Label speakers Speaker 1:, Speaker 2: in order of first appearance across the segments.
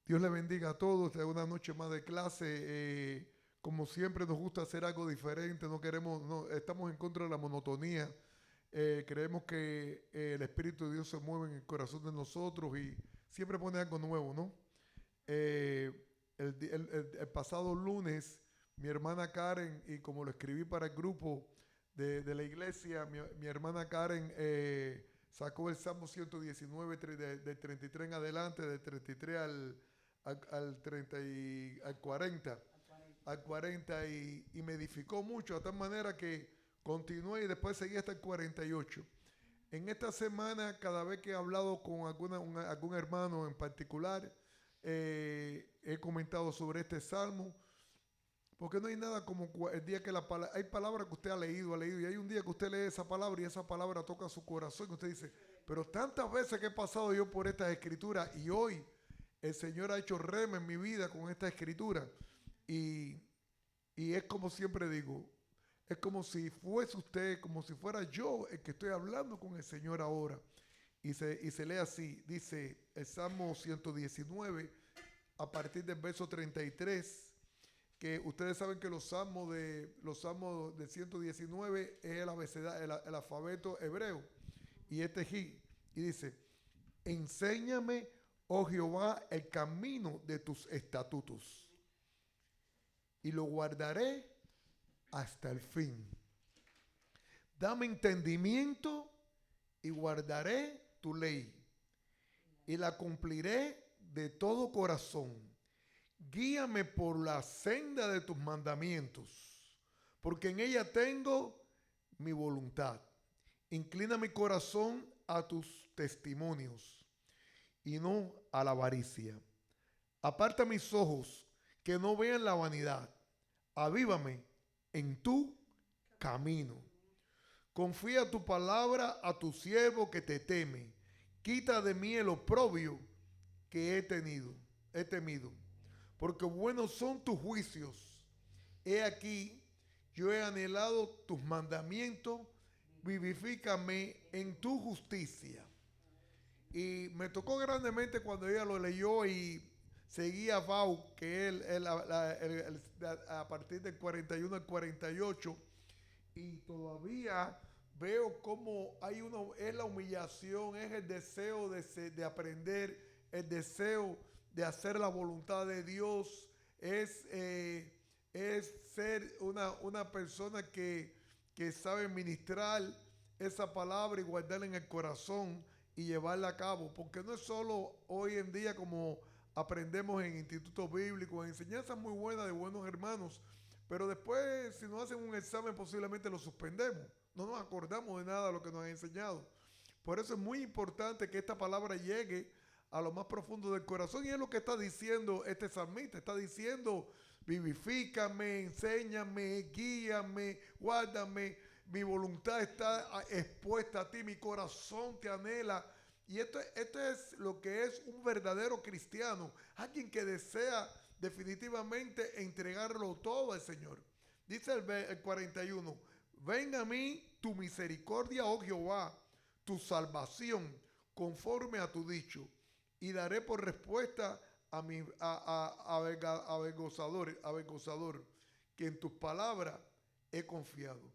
Speaker 1: Dios le bendiga a todos. Esta es una noche más de clase. Como siempre nos gusta hacer algo diferente. No queremos, no, estamos en contra de la monotonía. Creemos que el Espíritu de Dios se mueve en el corazón de nosotros y siempre pone algo nuevo, ¿no? Eh, el pasado lunes, mi hermana Karen, y como lo escribí para el grupo de la iglesia, mi hermana Karen sacó el Salmo 119 del 33 en adelante, del 33 al 30 al 40 al 40 y me edificó mucho, de tal manera que continué y después seguí hasta el 48. En esta semana, cada vez que he hablado con algún hermano en particular, he comentado sobre este salmo, porque no hay nada como el día que hay palabras que usted ha leído, y hay un día que usted lee esa palabra y esa palabra toca su corazón y usted dice, pero tantas veces que he pasado yo por estas escrituras y hoy el Señor ha hecho rema en mi vida con esta escritura. Y, y es como siempre digo, es como si fuese usted, como si fuera yo el que estoy hablando con el Señor ahora. Y se lee así, dice el Salmo 119 a partir del verso 33, que ustedes saben que los salmos de 119 es el alfabeto hebreo, y este es y dice, enséñame, oh Jehová, el camino de tus estatutos, y lo guardaré hasta el fin. Dame entendimiento y guardaré tu ley y la cumpliré de todo corazón. Guíame por la senda de tus mandamientos, porque en ella tengo mi voluntad. Inclina mi corazón a tus testimonios y no a la avaricia. Aparta mis ojos que no vean la vanidad. Avívame en tu camino. Confía tu palabra a tu siervo que te teme. Quita de mí el oprobio que he temido, porque buenos son tus juicios. He aquí, yo he anhelado tus mandamientos, vivifícame en tu justicia. Y me tocó grandemente cuando ella lo leyó y seguía Bau, que a partir del 41 al 48, y todavía veo cómo hay uno, es la humillación, es el deseo de aprender, el deseo de hacer la voluntad de Dios, es ser una persona que sabe ministrar esa palabra y guardarla en el corazón y llevarla a cabo, porque no es solo hoy en día como aprendemos en institutos bíblicos, enseñanzas muy buenas de buenos hermanos, pero después, si nos hacen un examen, posiblemente lo suspendemos. No nos acordamos de nada de lo que nos han enseñado. Por eso es muy importante que esta palabra llegue a lo más profundo del corazón. Y es lo que está diciendo este salmista. Está diciendo, vivifícame, enséñame, guíame, guárdame. Mi voluntad está expuesta a ti, mi corazón te anhela. Y esto es lo que es un verdadero cristiano. Alguien que desea definitivamente entregarlo todo al Señor. Dice el 41, venga a mí tu misericordia, oh Jehová, tu salvación, conforme a tu dicho, y daré por respuesta a mi avergonzador, que en tus palabras he confiado.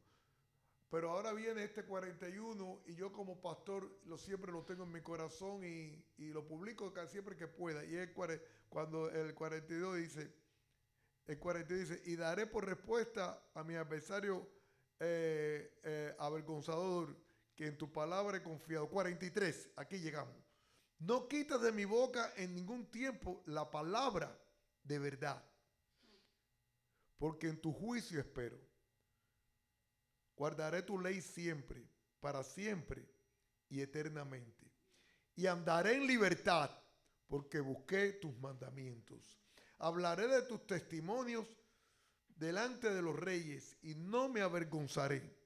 Speaker 1: Pero ahora viene este 41 y yo como pastor siempre lo tengo en mi corazón y lo publico casi siempre que pueda. Y cuando el 42 dice, y daré por respuesta a mi adversario avergonzador, que en tu palabra he confiado. 43, aquí llegamos. No quitas de mi boca en ningún tiempo la palabra de verdad, porque en tu juicio espero. Guardaré tu ley siempre, para siempre y eternamente. Y andaré en libertad, porque busqué tus mandamientos. Hablaré de tus testimonios delante de los reyes y no me avergonzaré.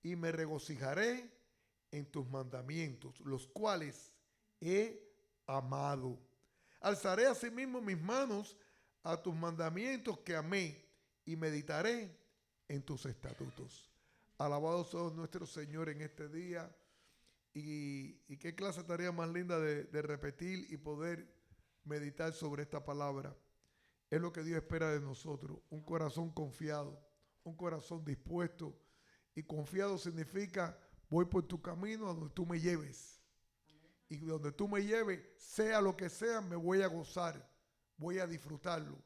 Speaker 1: Y me regocijaré en tus mandamientos, los cuales he amado. Alzaré asimismo mis manos a tus mandamientos que amé y meditaré en tus estatutos. Alabado sea nuestro Señor en este día. Y qué clase de tarea más linda de repetir y poder meditar sobre esta palabra. Es lo que Dios espera de nosotros, un corazón confiado, un corazón dispuesto. Y confiado significa, voy por tu camino a donde tú me lleves. Y donde tú me lleves, sea lo que sea, me voy a gozar, voy a disfrutarlo,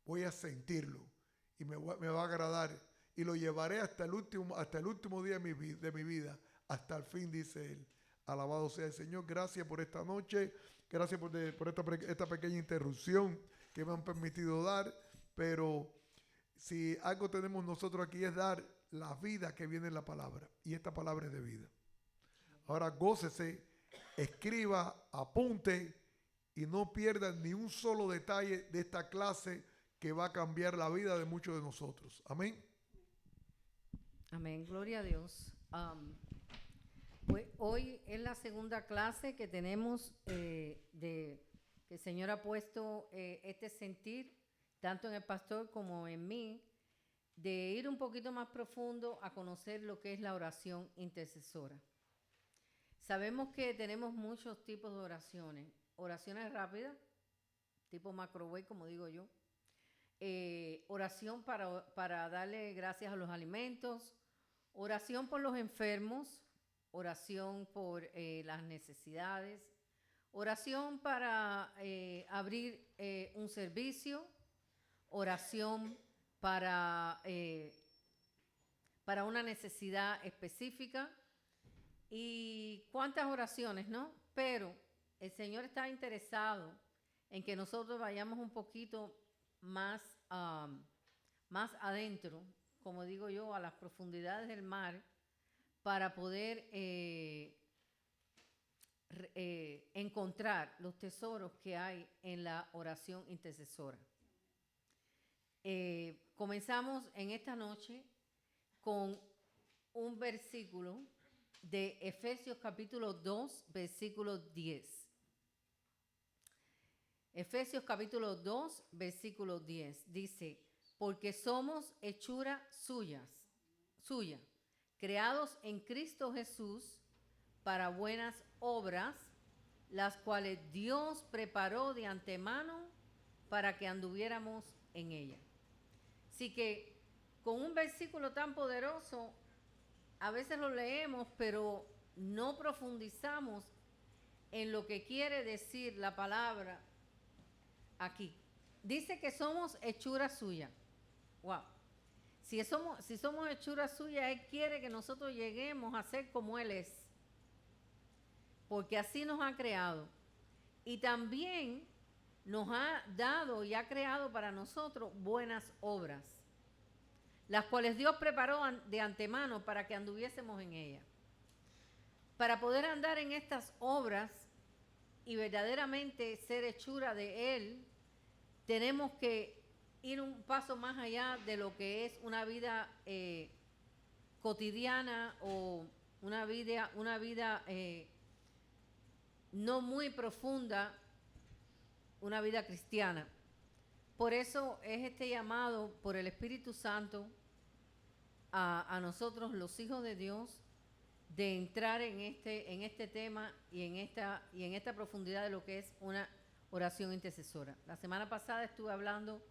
Speaker 1: voy a sentirlo y me va a agradar. Y lo llevaré hasta el último día de mi vida, hasta el fin, dice él. Alabado sea el Señor. Gracias por esta noche, gracias por esta pequeña interrupción que me han permitido dar. Pero si algo tenemos nosotros aquí es dar la vida que viene en la palabra. Y esta palabra es de vida. Ahora gócese, escriba, apunte y no pierda ni un solo detalle de esta clase que va a cambiar la vida de muchos de nosotros. Amén.
Speaker 2: Amén, gloria a Dios. Pues hoy es la segunda clase que tenemos que el Señor ha puesto este sentir, tanto en el pastor como en mí, de ir un poquito más profundo a conocer lo que es la oración intercesora. Sabemos que tenemos muchos tipos de oraciones. Oraciones rápidas, tipo microwave, como digo yo. Oración para darle gracias a los alimentos. Oración por los enfermos. Oración por las necesidades. Oración para abrir un servicio. Oración para una necesidad específica. Y cuántas oraciones, ¿no? Pero el Señor está interesado en que nosotros vayamos un poquito más adentro, como digo yo, a las profundidades del mar, para poder encontrar los tesoros que hay en la oración intercesora. Comenzamos en esta noche con un versículo de Efesios capítulo 2, versículo 10. Efesios capítulo 2, versículo 10 dice: porque somos hechura suya, creados en Cristo Jesús para buenas obras, las cuales Dios preparó de antemano para que anduviéramos en ellas. Así que con un versículo tan poderoso, a veces lo leemos, pero no profundizamos en lo que quiere decir la palabra aquí. Dice que somos hechura suya. Wow. Si somos hechura suya, Él quiere que nosotros lleguemos a ser como Él es. Porque así nos ha creado. Y también nos ha dado y ha creado para nosotros buenas obras, las cuales Dios preparó de antemano para que anduviésemos en ellas. Para poder andar en estas obras y verdaderamente ser hechura de Él, tenemos que ir un paso más allá de lo que es una vida cotidiana o una vida no muy profunda, una vida cristiana. Por eso es este llamado por el Espíritu Santo a nosotros, los hijos de Dios, de entrar en este tema y en esta profundidad de lo que es una oración intercesora. La semana pasada estuve hablando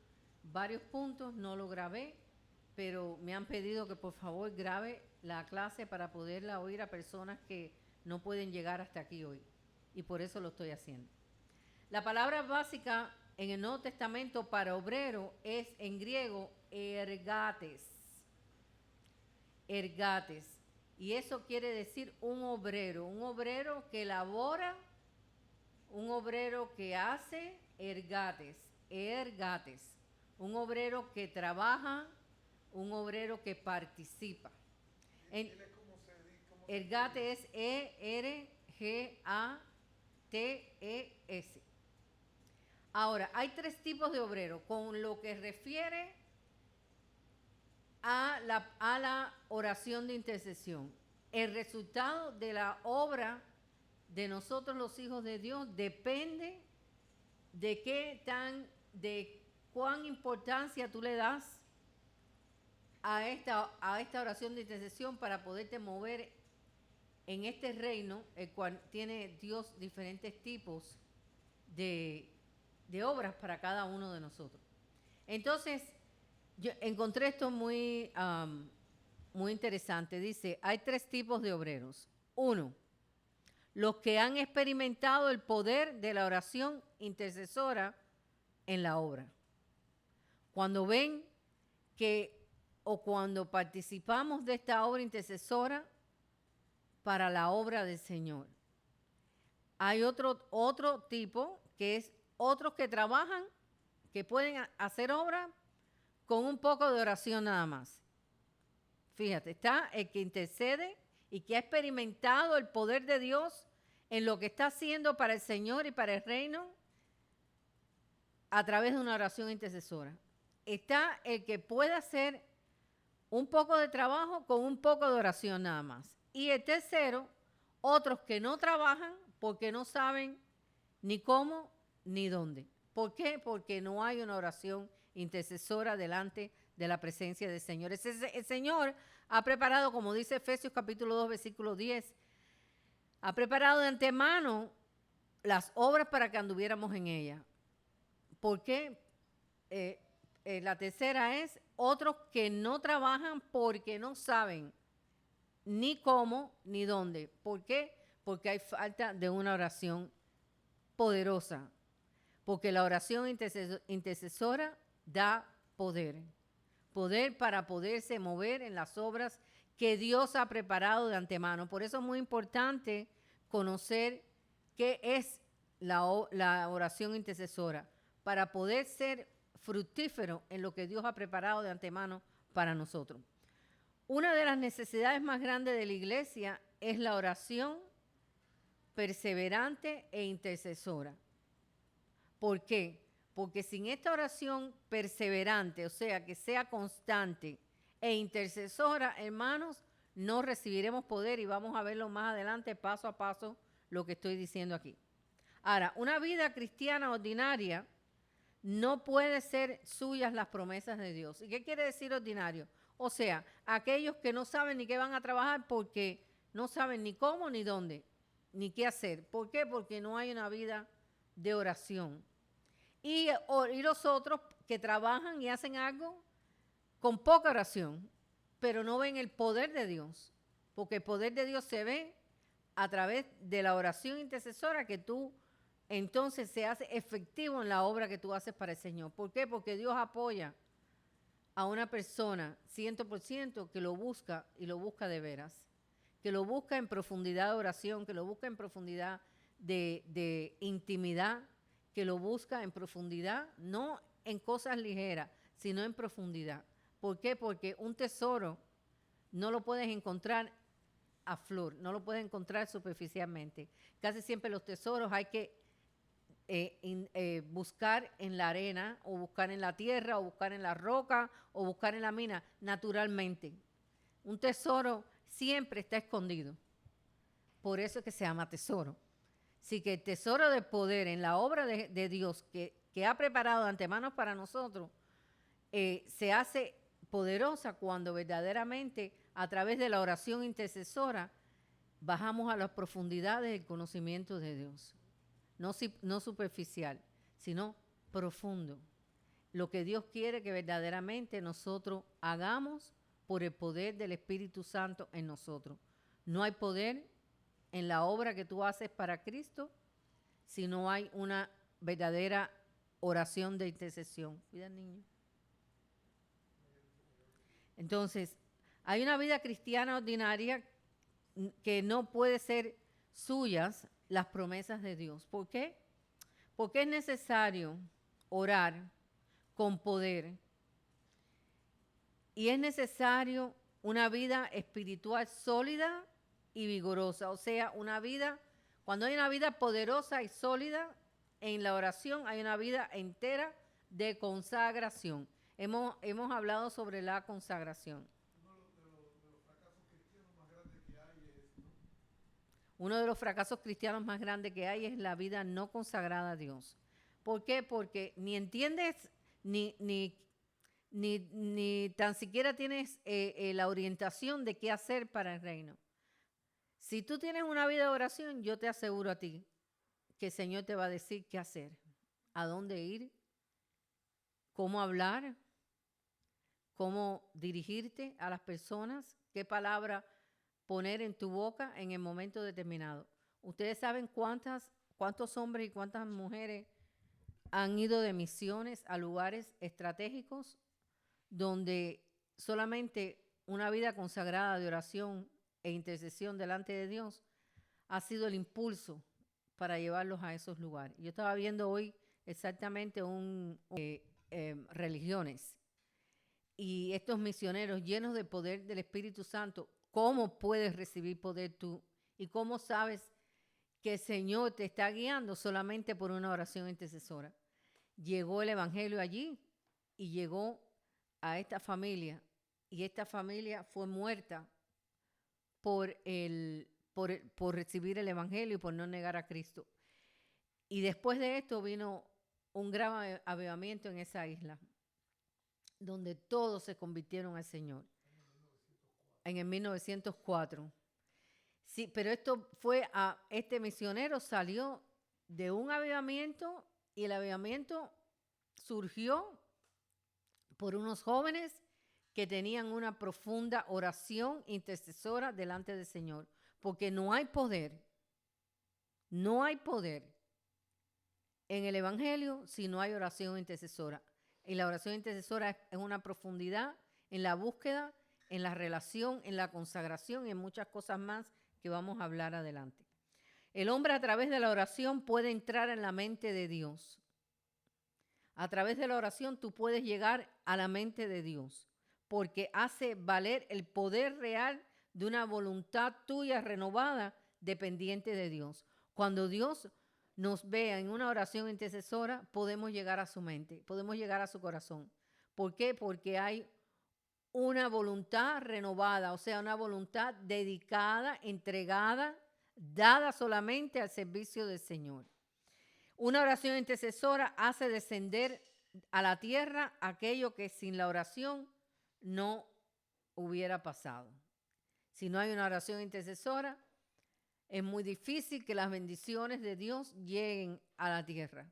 Speaker 2: varios puntos, no lo grabé, pero me han pedido que por favor grabe la clase para poderla oír a personas que no pueden llegar hasta aquí hoy. Y por eso lo estoy haciendo. La palabra básica en el Nuevo Testamento para obrero es en griego ergates. Ergates. Y eso quiere decir un obrero que elabora, un obrero que hace, ergates, un obrero que trabaja, un obrero que participa. Ergate es E-R-G-A-T-E-S. Ahora, hay tres tipos de obreros, con lo que refiere a la oración de intercesión. El resultado de la obra de nosotros los hijos de Dios depende de cuán importancia tú le das a esta oración de intercesión para poderte mover en este reino, el cual tiene Dios diferentes tipos de de obras para cada uno de nosotros. Entonces, yo encontré esto muy, muy interesante. Dice, hay 3 tipos de obreros. 1, los que han experimentado el poder de la oración intercesora en la obra. Cuando ven que, o cuando participamos de esta obra intercesora para la obra del Señor. Hay otro tipo que es otros que trabajan, que pueden hacer obra con un poco de oración nada más. Fíjate, está el que intercede y que ha experimentado el poder de Dios en lo que está haciendo para el Señor y para el reino a través de una oración intercesora. Está el que puede hacer un poco de trabajo con un poco de oración nada más. Y el tercero, otros que no trabajan porque no saben ni cómo ni dónde. ¿Por qué? Porque no hay una oración intercesora delante de la presencia del Señor. El Señor ha preparado, como dice Efesios capítulo 2, versículo 10, ha preparado de antemano las obras para que anduviéramos en ellas. ¿Por qué? La tercera es otros que no trabajan porque no saben ni cómo ni dónde. ¿Por qué? Porque hay falta de una oración poderosa. Porque la oración intercesora da poder. Poder para poderse mover en las obras que Dios ha preparado de antemano. Por eso es muy importante conocer qué es la oración intercesora, para poder ser fructífero en lo que Dios ha preparado de antemano para nosotros. Una de las necesidades más grandes de la iglesia es la oración perseverante e intercesora. ¿Por qué? Porque sin esta oración perseverante, o sea, que sea constante e intercesora, hermanos, no recibiremos poder, y vamos a verlo más adelante, paso a paso, lo que estoy diciendo aquí. Ahora, una vida cristiana ordinaria no puede ser suyas las promesas de Dios. ¿Y qué quiere decir ordinario? O sea, aquellos que no saben ni qué van a trabajar porque no saben ni cómo ni dónde, ni qué hacer. ¿Por qué? Porque no hay una vida de oración. Y los otros que trabajan y hacen algo con poca oración, pero no ven el poder de Dios, porque el poder de Dios se ve a través de la oración intercesora, que tú entonces se hace efectivo en la obra que tú haces para el Señor. ¿Por qué? Porque Dios apoya a una persona 100% que lo busca, y lo busca de veras, que lo busca en profundidad de oración, que lo busca en profundidad de intimidad, que lo busca en profundidad, no en cosas ligeras, sino en profundidad. ¿Por qué? Porque un tesoro no lo puedes encontrar a flor, no lo puedes encontrar superficialmente. Casi siempre los tesoros hay que buscar en la arena, o buscar en la tierra, o buscar en la roca, o buscar en la mina, naturalmente. Un tesoro siempre está escondido. Por eso es que se llama tesoro. Así que el tesoro de poder en la obra de Dios que ha preparado de antemano para nosotros, se hace poderosa cuando verdaderamente a través de la oración intercesora bajamos a las profundidades del conocimiento de Dios. No superficial, sino profundo. Lo que Dios quiere que verdaderamente nosotros hagamos por el poder del Espíritu Santo en nosotros. No hay poder en la obra que tú haces para Cristo si no hay una verdadera oración de intercesión. Cuida, niño. Entonces, hay una vida cristiana ordinaria que no puede ser suyas las promesas de Dios. ¿Por qué? Porque es necesario orar con poder, y es necesario una vida espiritual sólida y vigorosa. O sea, una vida, cuando hay una vida poderosa y sólida en la oración, hay una vida entera de consagración. Hemos hablado sobre la consagración. Uno de los fracasos cristianos más grandes que hay es la vida no consagrada a Dios. ¿Por qué? Porque ni entiendes ni tan siquiera tienes la orientación de qué hacer para el reino. Si tú tienes una vida de oración, yo te aseguro a ti que el Señor te va a decir qué hacer. a dónde ir, cómo hablar, cómo dirigirte a las personas, qué palabra poner en tu boca en el momento determinado. Ustedes saben cuántos hombres y cuántas mujeres han ido de misiones a lugares estratégicos donde solamente una vida consagrada de oración e intercesión delante de Dios ha sido el impulso para llevarlos a esos lugares. Yo estaba viendo hoy exactamente religiones y estos misioneros llenos de poder del Espíritu Santo. ¿Cómo puedes recibir poder tú? ¿Y cómo sabes que el Señor te está guiando? Solamente por una oración intercesora. Llegó el Evangelio allí y llegó a esta familia, y esta familia fue muerta por recibir el Evangelio y por no negar a Cristo. Y después de esto vino un gran avivamiento en esa isla, donde todos se convirtieron al Señor. En el 1904. Sí, pero este misionero salió de un avivamiento y el avivamiento surgió por unos jóvenes que tenían una profunda oración intercesora delante del Señor. Porque no hay poder en el Evangelio si no hay oración intercesora. Y la oración intercesora es una profundidad en la búsqueda, en la relación, en la consagración y en muchas cosas más que vamos a hablar adelante. El hombre a través de la oración puede entrar en la mente de Dios. A través de la oración tú puedes llegar a la mente de Dios, porque hace valer el poder real de una voluntad tuya renovada dependiente de Dios. Cuando Dios nos vea en una oración intercesora, podemos llegar a su mente, podemos llegar a su corazón. ¿Por qué? Porque hay una voluntad renovada, o sea, una voluntad dedicada, entregada, dada solamente al servicio del Señor. Una oración intercesora hace descender a la tierra aquello que sin la oración no hubiera pasado. Si no hay una oración intercesora, es muy difícil que las bendiciones de Dios lleguen a la tierra.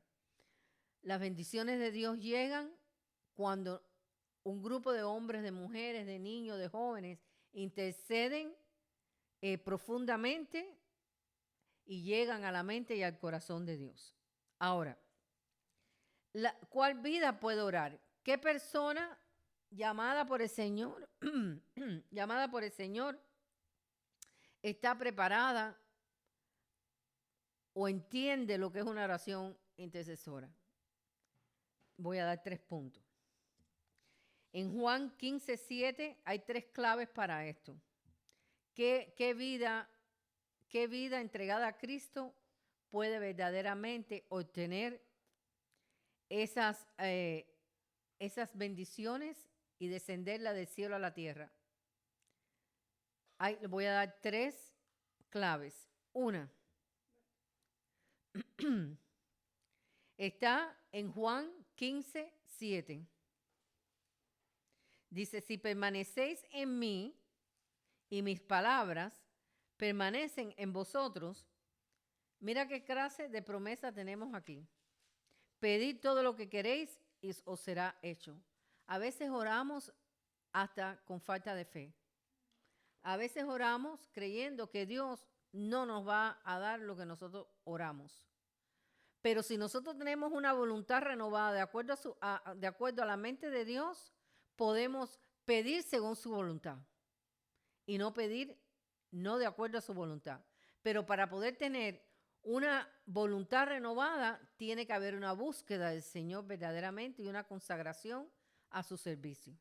Speaker 2: Las bendiciones de Dios llegan cuando un grupo de hombres, de mujeres, de niños, de jóvenes interceden profundamente y llegan a la mente y al corazón de Dios. Ahora, ¿cuál vida puede orar? ¿Qué persona llamada por el Señor, está preparada o entiende lo que es una oración intercesora? Voy a dar 3 puntos. En Juan 15:7 hay 3 claves para esto. ¿Qué vida entregada a Cristo puede verdaderamente obtener esas bendiciones y descenderla del cielo a la tierra? Le voy a dar 3 claves. Una, está en Juan 15:7. Dice, si permanecéis en mí y mis palabras permanecen en vosotros, mira qué clase de promesa tenemos aquí. Pedid todo lo que queréis y os será hecho. A veces oramos hasta con falta de fe. A veces oramos creyendo que Dios no nos va a dar lo que nosotros oramos. Pero si nosotros tenemos una voluntad renovada de acuerdo a la mente de Dios, podemos pedir según su voluntad y no pedir no de acuerdo a su voluntad. Pero para poder tener una voluntad renovada, tiene que haber una búsqueda del Señor verdaderamente y una consagración a su servicio.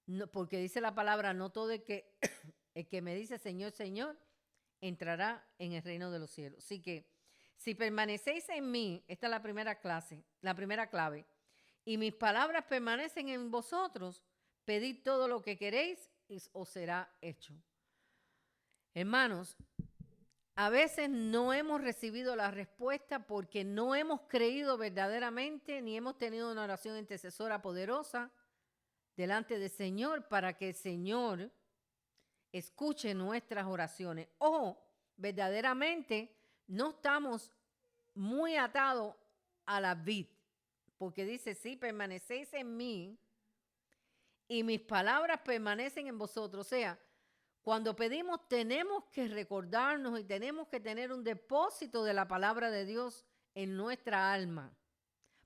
Speaker 2: No, porque dice la palabra, no todo el que me dice Señor, Señor, entrará en el reino de los cielos. Así que, si permanecéis en mí, esta es la primera clave, y mis palabras permanecen en vosotros, pedid todo lo que queréis y os será hecho. Hermanos, a veces no hemos recibido la respuesta porque no hemos creído verdaderamente ni hemos tenido una oración intercesora poderosa delante del Señor para que el Señor escuche nuestras oraciones. O verdaderamente no estamos muy atados a la vid, porque dice, si permanecéis en mí y mis palabras permanecen en vosotros. O sea, cuando pedimos tenemos que recordarnos y tenemos que tener un depósito de la palabra de Dios en nuestra alma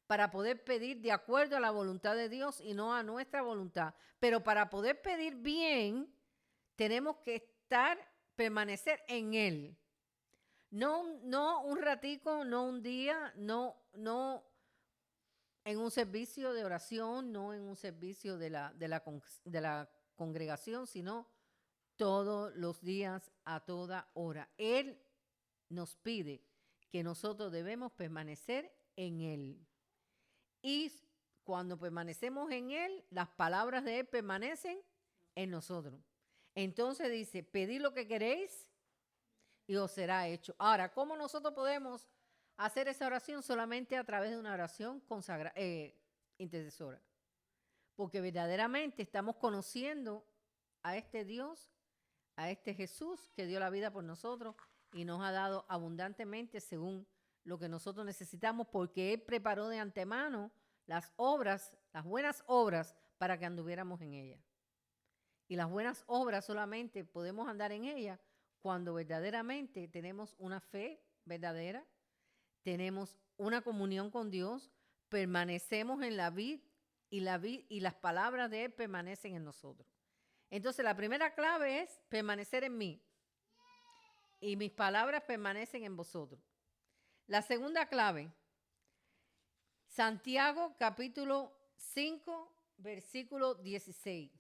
Speaker 2: para poder pedir de acuerdo a la voluntad de Dios y no a nuestra voluntad. Pero para poder pedir bien, tenemos que permanecer en Él. No un ratico, no un día, no en un servicio de oración, no en un servicio de la congregación, sino todos los días, a toda hora. Él nos pide que nosotros debemos permanecer en Él. Y cuando permanecemos en Él, las palabras de Él permanecen en nosotros. Entonces dice, pedid lo que queréis y os será hecho. Ahora, ¿cómo nosotros podemos hacer esa oración? Solamente a través de una oración intercesora. Porque verdaderamente estamos conociendo a este Dios, a este Jesús que dio la vida por nosotros y nos ha dado abundantemente según lo que nosotros necesitamos, porque Él preparó de antemano las obras, las buenas obras, para que anduviéramos en ellas. Y las buenas obras solamente podemos andar en ellas cuando verdaderamente tenemos una fe verdadera, tenemos una comunión con Dios, permanecemos en la vid y las palabras de Él permanecen en nosotros. Entonces la primera clave es permanecer en mí y mis palabras permanecen en vosotros. La segunda clave, Santiago capítulo 5, versículo 16.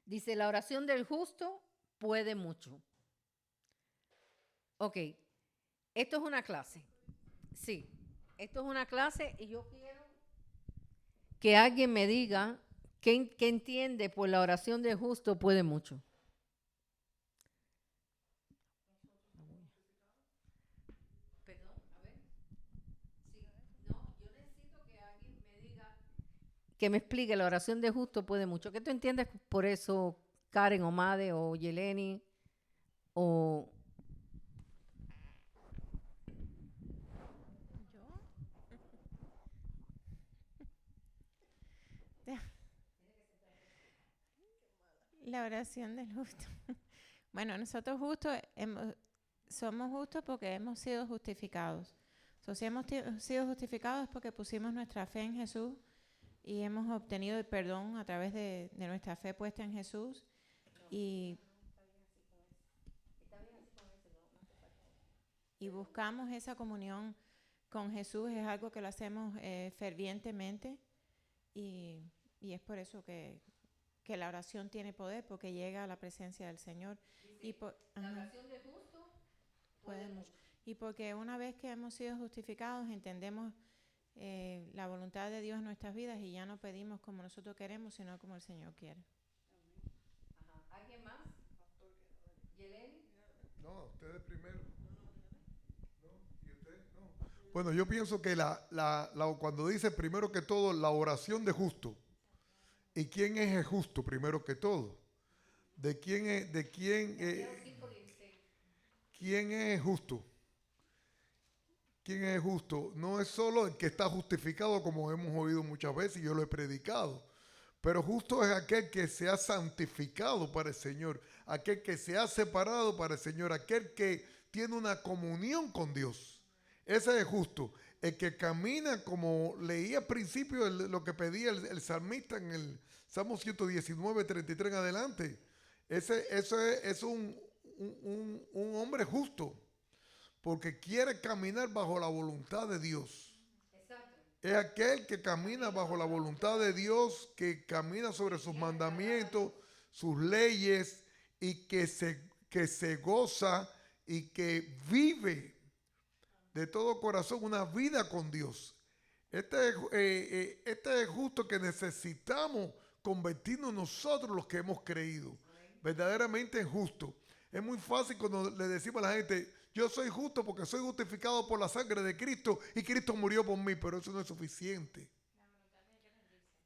Speaker 2: Dice, la oración del justo puede mucho. Ok, esto es una clase. Sí, esto es una clase y yo quiero que alguien me diga qué entiende por la oración del justo puede mucho. Perdón, a ver. Sí, no, yo necesito que alguien me diga, que me explique la oración del justo puede mucho. ¿Qué tú entiendes por eso, Karen o Made o Yeleni o...
Speaker 3: La oración del justo. Bueno, nosotros somos justos porque hemos sido justificados. Si hemos sido justificados es porque pusimos nuestra fe en Jesús y hemos obtenido el perdón a través de nuestra fe puesta en Jesús. Y buscamos esa comunión con Jesús, es algo que lo hacemos fervientemente y es por eso que la oración tiene poder, porque llega a la presencia del Señor.
Speaker 2: Dice, la oración del justo puede mucho.
Speaker 3: Y porque una vez que hemos sido justificados, entendemos la voluntad de Dios en nuestras vidas y ya no pedimos como nosotros queremos, sino como el Señor quiere.
Speaker 2: Ajá. ¿Alguien más? ¿Yeleni?
Speaker 1: No, ustedes primero. No, ¿y usted? No. Bueno, yo pienso que cuando dice primero que todo la oración de justo, ¿y quién es el justo primero que todo? ¿Quién es justo? ¿Quién es justo? No es solo el que está justificado, como hemos oído muchas veces y yo lo he predicado, pero justo es aquel que se ha santificado para el Señor, aquel que se ha separado para el Señor, aquel que tiene una comunión con Dios. Ese es justo. El que camina, como leí al principio lo que pedía el salmista en el Salmo 119, 33 en adelante. Ese es un hombre justo, porque quiere caminar bajo la voluntad de Dios.
Speaker 2: Exacto.
Speaker 1: Es aquel que camina bajo la voluntad de Dios, que camina sobre sus mandamientos, sus leyes, y que se goza y que vive de todo corazón una vida con Dios. Este es justo que necesitamos convertirnos nosotros los que hemos creído. Verdaderamente es justo. Es muy fácil cuando le decimos a la gente, yo soy justo porque soy justificado por la sangre de Cristo y Cristo murió por mí, pero eso no es suficiente.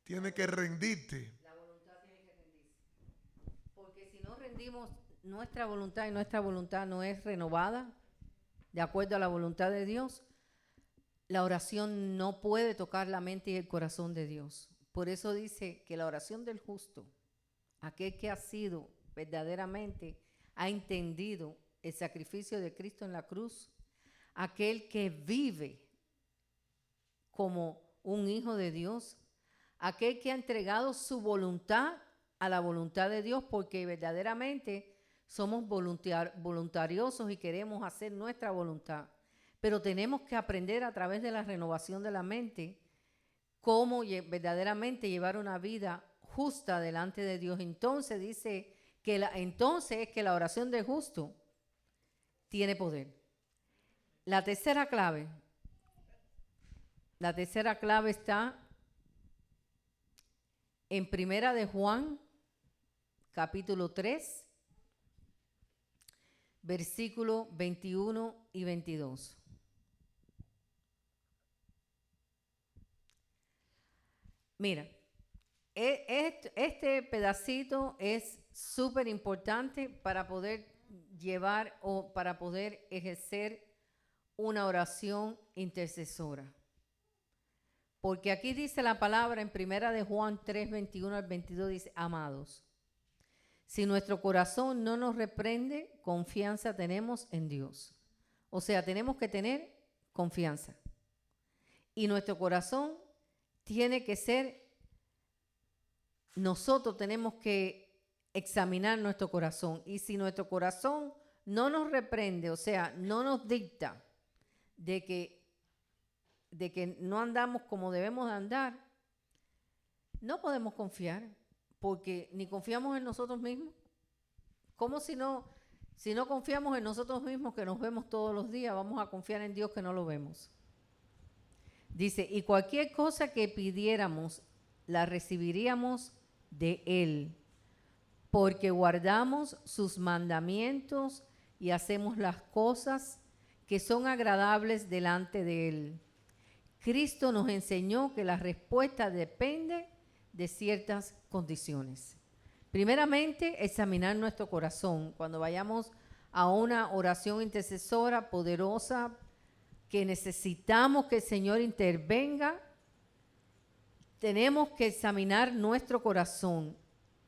Speaker 1: Tiene que rendirte.
Speaker 2: La voluntad tiene que rendirse. Porque si no rendimos nuestra voluntad y nuestra voluntad no es renovada, de acuerdo a la voluntad de Dios, la oración no puede tocar la mente y el corazón de Dios. Por eso dice que la oración del justo, aquel que ha sido verdaderamente, ha entendido el sacrificio de Cristo en la cruz, aquel que vive como un hijo de Dios, aquel que ha entregado su voluntad a la voluntad de Dios, porque verdaderamente somos voluntariosos y queremos hacer nuestra voluntad. Pero tenemos que aprender a través de la renovación de la mente cómo verdaderamente llevar una vida justa delante de Dios. Entonces dice que entonces es que la oración del justo tiene poder. La tercera clave está en Primera de Juan, capítulo 3, versículos 21 y 22. Mira, este pedacito es súper importante para poder llevar o para poder ejercer una oración intercesora. Porque aquí dice la palabra en Primera de Juan 3, 21 al 22, dice: amados, si nuestro corazón no nos reprende, confianza tenemos en Dios. O sea, tenemos que tener confianza. Y nuestro corazón tiene que ser, nosotros tenemos que examinar nuestro corazón. Y si nuestro corazón no nos reprende, o sea, no nos dicta de que no andamos como debemos de andar, no podemos confiar, porque ni confiamos en nosotros mismos. ¿Cómo si no confiamos en nosotros mismos, que nos vemos todos los días, vamos a confiar en Dios que no lo vemos? Dice, y cualquier cosa que pidiéramos, la recibiríamos de Él, porque guardamos sus mandamientos y hacemos las cosas que son agradables delante de Él. Cristo nos enseñó que la respuesta depende de ciertas condiciones. Primeramente, examinar nuestro corazón. Cuando vayamos a una oración intercesora poderosa, que necesitamos que el Señor intervenga, tenemos que examinar nuestro corazón.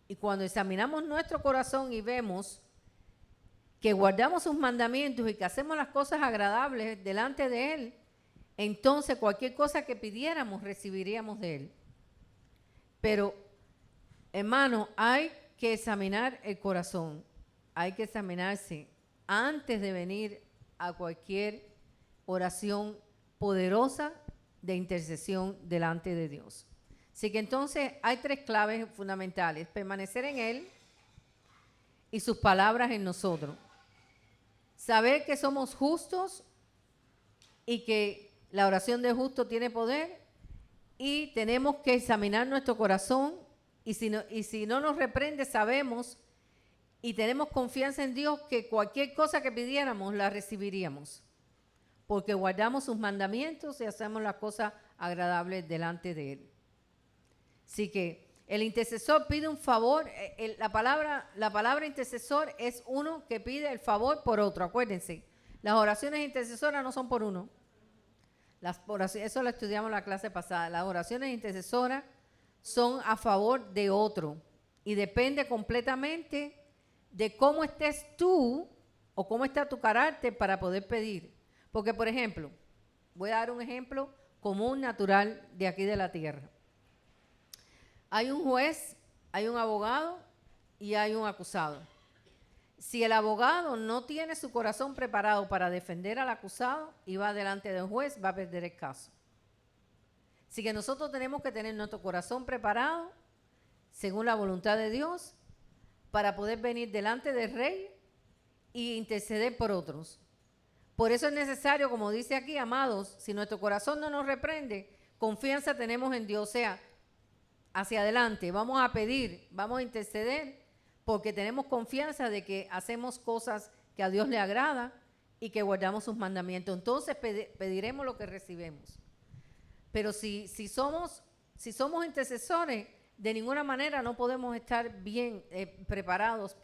Speaker 2: Y cuando examinamos nuestro corazón y vemos que guardamos sus mandamientos y que hacemos las cosas agradables delante de Él, entonces cualquier cosa que pidiéramos recibiríamos de Él. Pero, hermano, hay que examinar el corazón, hay que examinarse antes de venir a cualquier oración poderosa de intercesión delante de Dios. Así que entonces hay tres claves fundamentales: permanecer en Él y sus palabras en nosotros. Saber que somos justos y que la oración del justo tiene poder, y tenemos que examinar nuestro corazón, y si no nos reprende, sabemos y tenemos confianza en Dios que cualquier cosa que pidiéramos la recibiríamos, porque guardamos sus mandamientos y hacemos las cosas agradables delante de Él. Así que el intercesor pide un favor. La palabra intercesor es uno que pide el favor por otro. Acuérdense, las oraciones intercesoras no son por uno. Eso lo estudiamos en la clase pasada. Las oraciones intercesoras son a favor de otro y depende completamente de cómo estés tú o cómo está tu carácter para poder pedir. Porque, por ejemplo, voy a dar un ejemplo común, natural, de aquí de la tierra. Hay un juez, hay un abogado y hay un acusado. Si el abogado no tiene su corazón preparado para defender al acusado y va delante del juez, va a perder el caso. Así que nosotros tenemos que tener nuestro corazón preparado según la voluntad de Dios para poder venir delante del rey e interceder por otros. Por eso es necesario, como dice aquí, amados, si nuestro corazón no nos reprende, confianza tenemos en Dios. O sea, hacia adelante, vamos a pedir, vamos a interceder, porque tenemos confianza de que hacemos cosas que a Dios le agrada y que guardamos sus mandamientos. Entonces pediremos lo que recibimos. Pero si somos intercesores, de ninguna manera no podemos estar bien preparados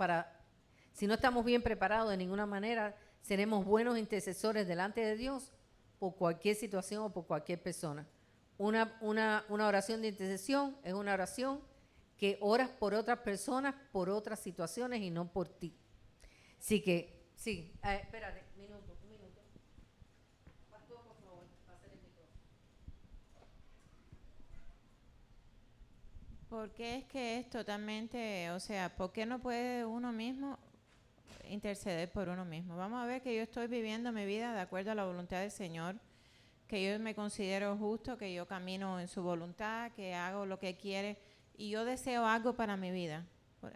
Speaker 2: si no estamos bien preparados, de ninguna manera seremos buenos intercesores delante de Dios por cualquier situación o por cualquier persona. Una oración de intercesión es una oración que oras por otras personas, por otras situaciones y no por ti. Así que, sí, espérate, un minuto. Pastor, por favor, pásale el micrófono.
Speaker 3: ¿Por qué es que es totalmente, o sea, por qué no puede uno mismo interceder por uno mismo? Vamos a ver que yo estoy viviendo mi vida de acuerdo a la voluntad del Señor, que yo me considero justo, que yo camino en su voluntad, que hago lo que quiere y yo deseo algo para mi vida,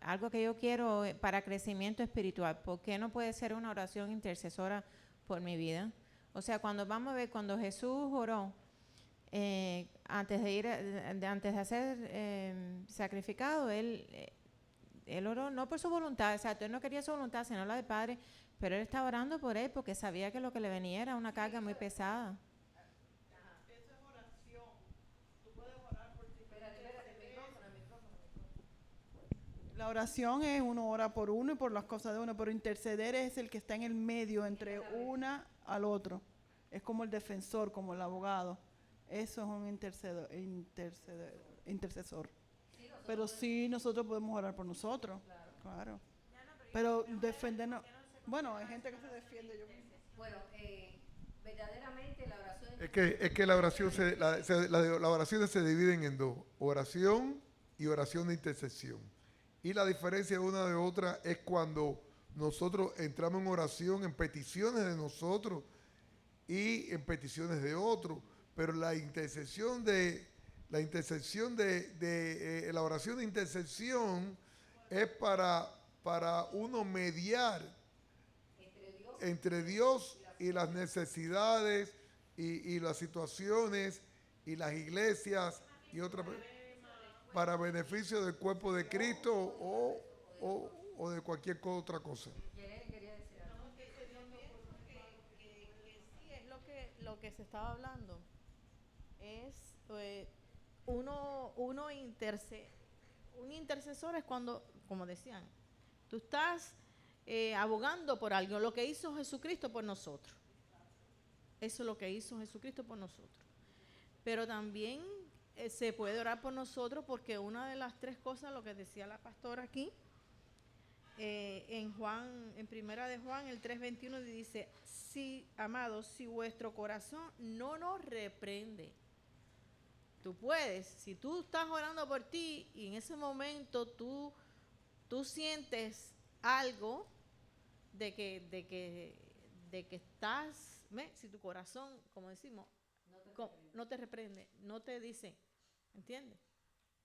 Speaker 3: algo que yo quiero para crecimiento espiritual. ¿Por qué no puede ser una oración intercesora por mi vida? O sea, cuando vamos a ver, cuando Jesús oró, antes de ser sacrificado, él oró no por su voluntad, exacto, él no quería su voluntad, sino la del Padre, pero él estaba orando por él porque sabía que lo que le venía era una carga muy pesada.
Speaker 4: Eso es oración. Tú puedes orar por ti. La oración es uno ora por uno y por las cosas de uno, pero interceder es el que está en el medio entre una al otro. Es como el defensor, como el abogado. Eso es un intercesor. Pero sí, nosotros podemos orar por nosotros. Claro. Pero defendernos. Bueno, hay gente que se defiende yo mismo.
Speaker 2: Bueno, verdaderamente la oración
Speaker 1: Es que la oración las oraciones se dividen en dos: oración y oración de intercesión. Y la diferencia de una de otra es cuando nosotros entramos en oración en peticiones de nosotros y en peticiones de otros. Pero la intercesión de la oración de intercesión es para uno mediar entre Dios y las necesidades y las situaciones y las iglesias y otras, para beneficio del cuerpo de Cristo o de cualquier otra cosa.
Speaker 4: Sí, es lo que se estaba hablando. Es un intercesor es cuando, como decían, tú estás abogando por algo, lo que hizo Jesucristo por nosotros. Eso es lo que hizo Jesucristo por nosotros. Pero también se puede orar por nosotros porque una de las tres cosas, lo que decía la pastora aquí, en primera de Juan, el 3:21 dice: sí, amados, si vuestro corazón no nos reprende. Tú puedes, si tú estás orando por ti y en ese momento tú sientes algo de que estás, si tu corazón, como decimos, no te reprende, no te dice, ¿entiendes?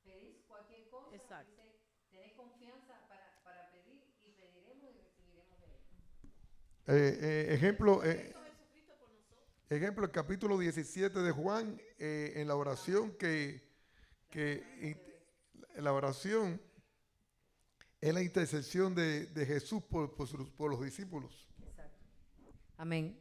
Speaker 2: pedís cualquier cosa,
Speaker 4: Exacto.
Speaker 2: dice, tenés confianza para pedir y pediremos y recibiremos de él.
Speaker 1: Ejemplo, el capítulo 17 de Juan, en la oración la oración es la intercesión de Jesús por los discípulos.
Speaker 2: Exacto. Amén.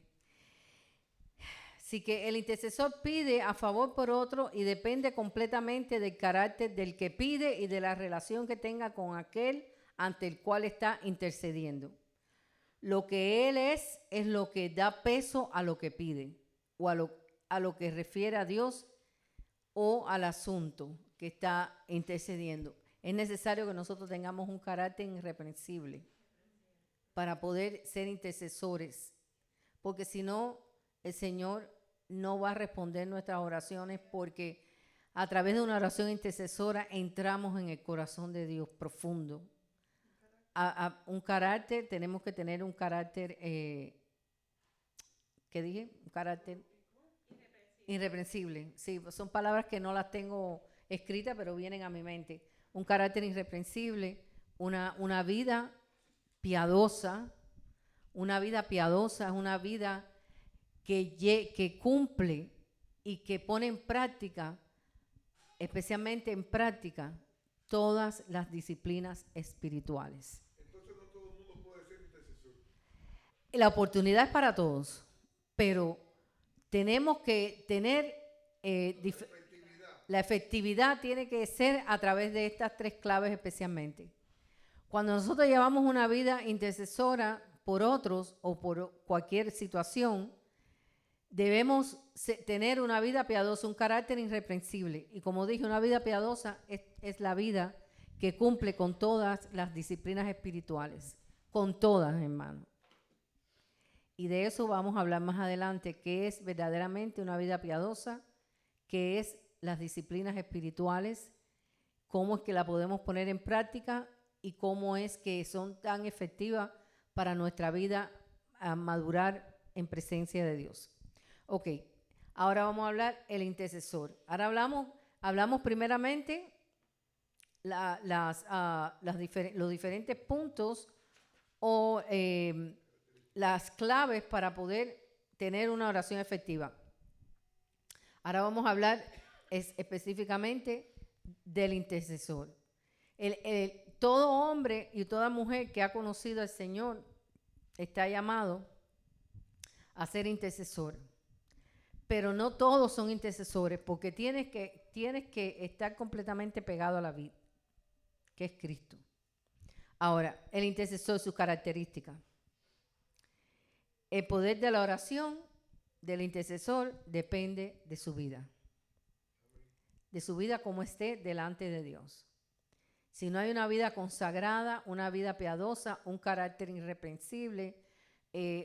Speaker 2: Así que el intercesor pide a favor por otro y depende completamente del carácter del que pide y de la relación que tenga con aquel ante el cual está intercediendo. Lo que él es lo que da peso a lo que pide o a lo que refiere a Dios o al asunto que está intercediendo. Es necesario que nosotros tengamos un carácter irreprensible para poder ser intercesores, porque si no, el Señor no va a responder nuestras oraciones, porque a través de una oración intercesora entramos en el corazón de Dios profundo. Un carácter, tenemos que tener un carácter, ¿qué dije? Un carácter irreprensible. Sí, son palabras que no las tengo escritas, pero vienen a mi mente. Un carácter irreprensible, una vida piadosa. Una vida piadosa es una vida que cumple y que pone en práctica, especialmente en práctica, todas las disciplinas espirituales.
Speaker 1: Entonces no todo el mundo puede ser intercesor.
Speaker 2: La oportunidad es para todos, pero tenemos que tener la efectividad tiene que ser a través de estas tres claves especialmente. Cuando nosotros llevamos una vida intercesora, por otros o por cualquier situación, debemos tener una vida piadosa, un carácter irreprensible. Y como dije, una vida piadosa es la vida que cumple con todas las disciplinas espirituales, con todas, hermano. Y de eso vamos a hablar más adelante, qué es verdaderamente una vida piadosa, qué es las disciplinas espirituales, cómo es que la podemos poner en práctica y cómo es que son tan efectivas para nuestra vida a madurar en presencia de Dios. Ok, ahora vamos a hablar el intercesor. Ahora hablamos primeramente los diferentes puntos o las claves para poder tener una oración efectiva. Ahora vamos a hablar específicamente del intercesor. Todo hombre y toda mujer que ha conocido al Señor está llamado a ser intercesor. Pero no todos son intercesores, porque tienes que estar completamente pegado a la vid, que es Cristo. Ahora, el intercesor, sus características. El poder de la oración del intercesor depende de su vida. De su vida como esté delante de Dios. Si no hay una vida consagrada, una vida piadosa, un carácter irreprensible,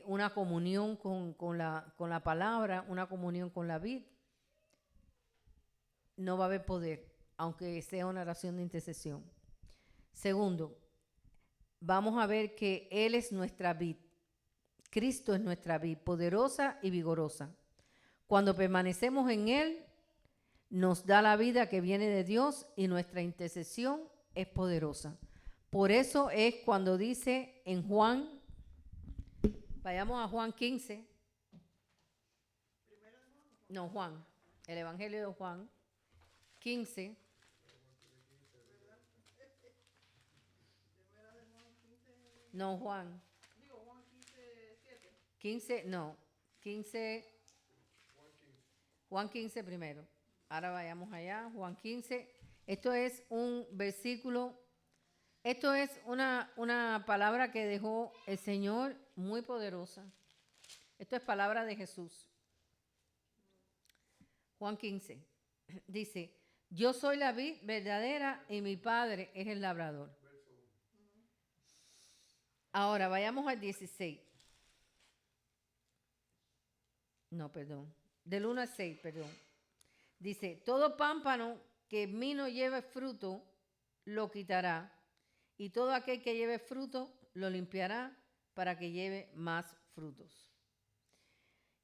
Speaker 2: una comunión con la palabra, una comunión con la vid, no va a haber poder, aunque sea una oración de intercesión. Segundo, vamos a ver que Él es nuestra vid. Cristo es nuestra vid, poderosa y vigorosa. Cuando permanecemos en Él, nos da la vida que viene de Dios y nuestra intercesión es poderosa. Por eso es cuando dice en Juan, vayamos a Juan 15. No, Juan, el Evangelio de Juan 15. No, Juan. 15, no, 15. Juan 15 primero. Ahora vayamos allá, Juan 15. Esto es un versículo, esto es una palabra que dejó el Señor muy poderosa. Esto es palabra de Jesús. Juan 15 dice, yo soy la vid verdadera y mi Padre es el labrador. Ahora vayamos al 16. No, perdón. Del 1 al 6, perdón. Dice, todo pámpano que en mí no lleve fruto, lo quitará. Y todo aquel que lleve fruto, lo limpiará para que lleve más frutos.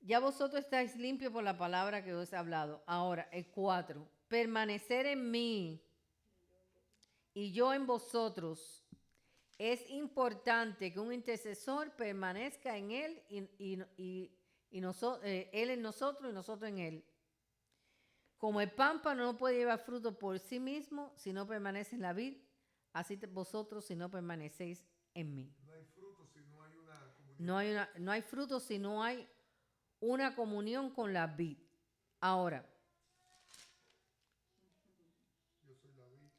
Speaker 2: Ya vosotros estáis limpios por la palabra que os he hablado. Ahora, el 4. Permanecer en mí y yo en vosotros. Es importante que un intercesor permanezca en él y él en nosotros y nosotros en él. Como el pámpano no puede llevar fruto por sí mismo si no permanece en la vid, así vosotros si no permanecéis en mí.
Speaker 1: No hay fruto si no hay una comunión.
Speaker 2: No hay fruto si no hay una comunión con la vid. Ahora,
Speaker 1: Yo soy la vid.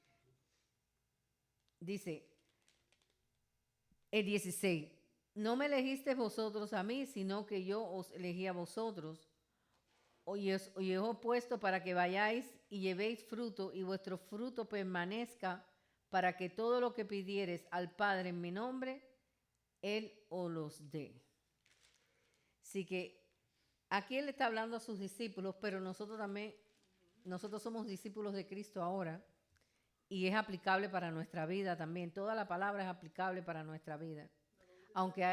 Speaker 2: dice el 16, no me elegisteis vosotros a mí, sino que yo os elegí a vosotros. Y os he puesto para que vayáis y llevéis fruto y vuestro fruto permanezca, para que todo lo que pidiereis al Padre en mi nombre, Él os los dé. Así que aquí Él está hablando a sus discípulos, pero nosotros también, nosotros somos discípulos de Cristo ahora y es aplicable para nuestra vida también. Toda la palabra es aplicable para nuestra vida. Aunque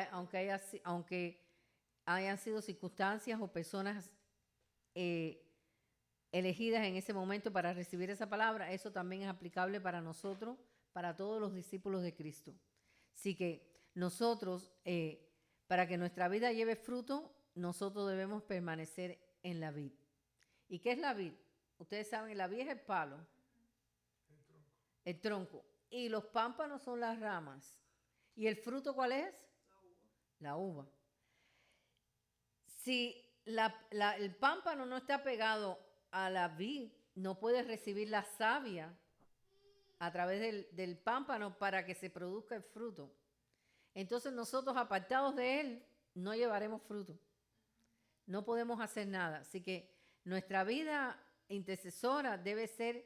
Speaker 2: hayan sido circunstancias o personas elegidas en ese momento para recibir esa palabra, eso también es aplicable para nosotros, para todos los discípulos de Cristo. Así que nosotros, para que nuestra vida lleve fruto, nosotros debemos permanecer en la vid. ¿Y qué es la vid? Ustedes saben, la vid es el palo, el tronco. Y los pámpanos son las ramas. ¿Y el fruto cuál es? La uva. Si el pámpano no está pegado a la vid, no puede recibir la savia a través del pámpano para que se produzca el fruto. entonces nosotros apartados de Él no llevaremos fruto. No podemos hacer nada. Así que nuestra vida intercesora debe ser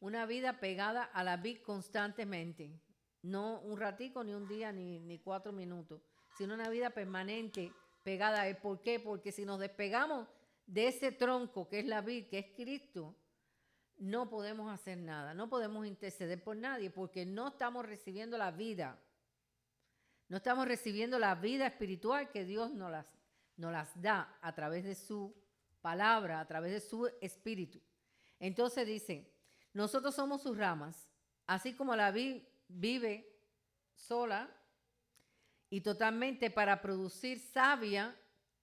Speaker 2: una vida pegada a la vid constantemente. No un ratico, ni un día, ni 4 minutos, sino una vida permanente pegada a Él. ¿Por qué? Porque si nos despegamos de ese tronco que es la vid, que es Cristo, no podemos hacer nada, no podemos interceder por nadie porque no estamos recibiendo la vida. No estamos recibiendo la vida espiritual que Dios nos las da a través de su palabra, a través de su espíritu. Entonces dice, nosotros somos sus ramas, así como la vid vive sola y totalmente para producir savia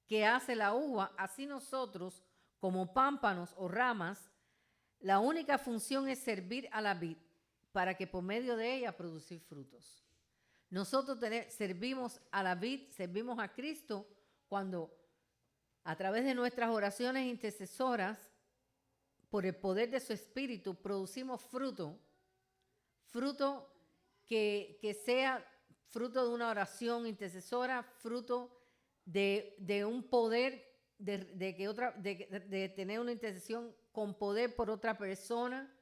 Speaker 2: que hace la uva, así nosotros, como pámpanos o ramas, la única función es servir a la vid para que por medio de ella producir frutos. Nosotros servimos a la vid, servimos a Cristo cuando a través de nuestras oraciones intercesoras, por el poder de su espíritu, producimos fruto que sea fruto de una oración intercesora, fruto de un poder, de tener una intercesión con poder por otra persona,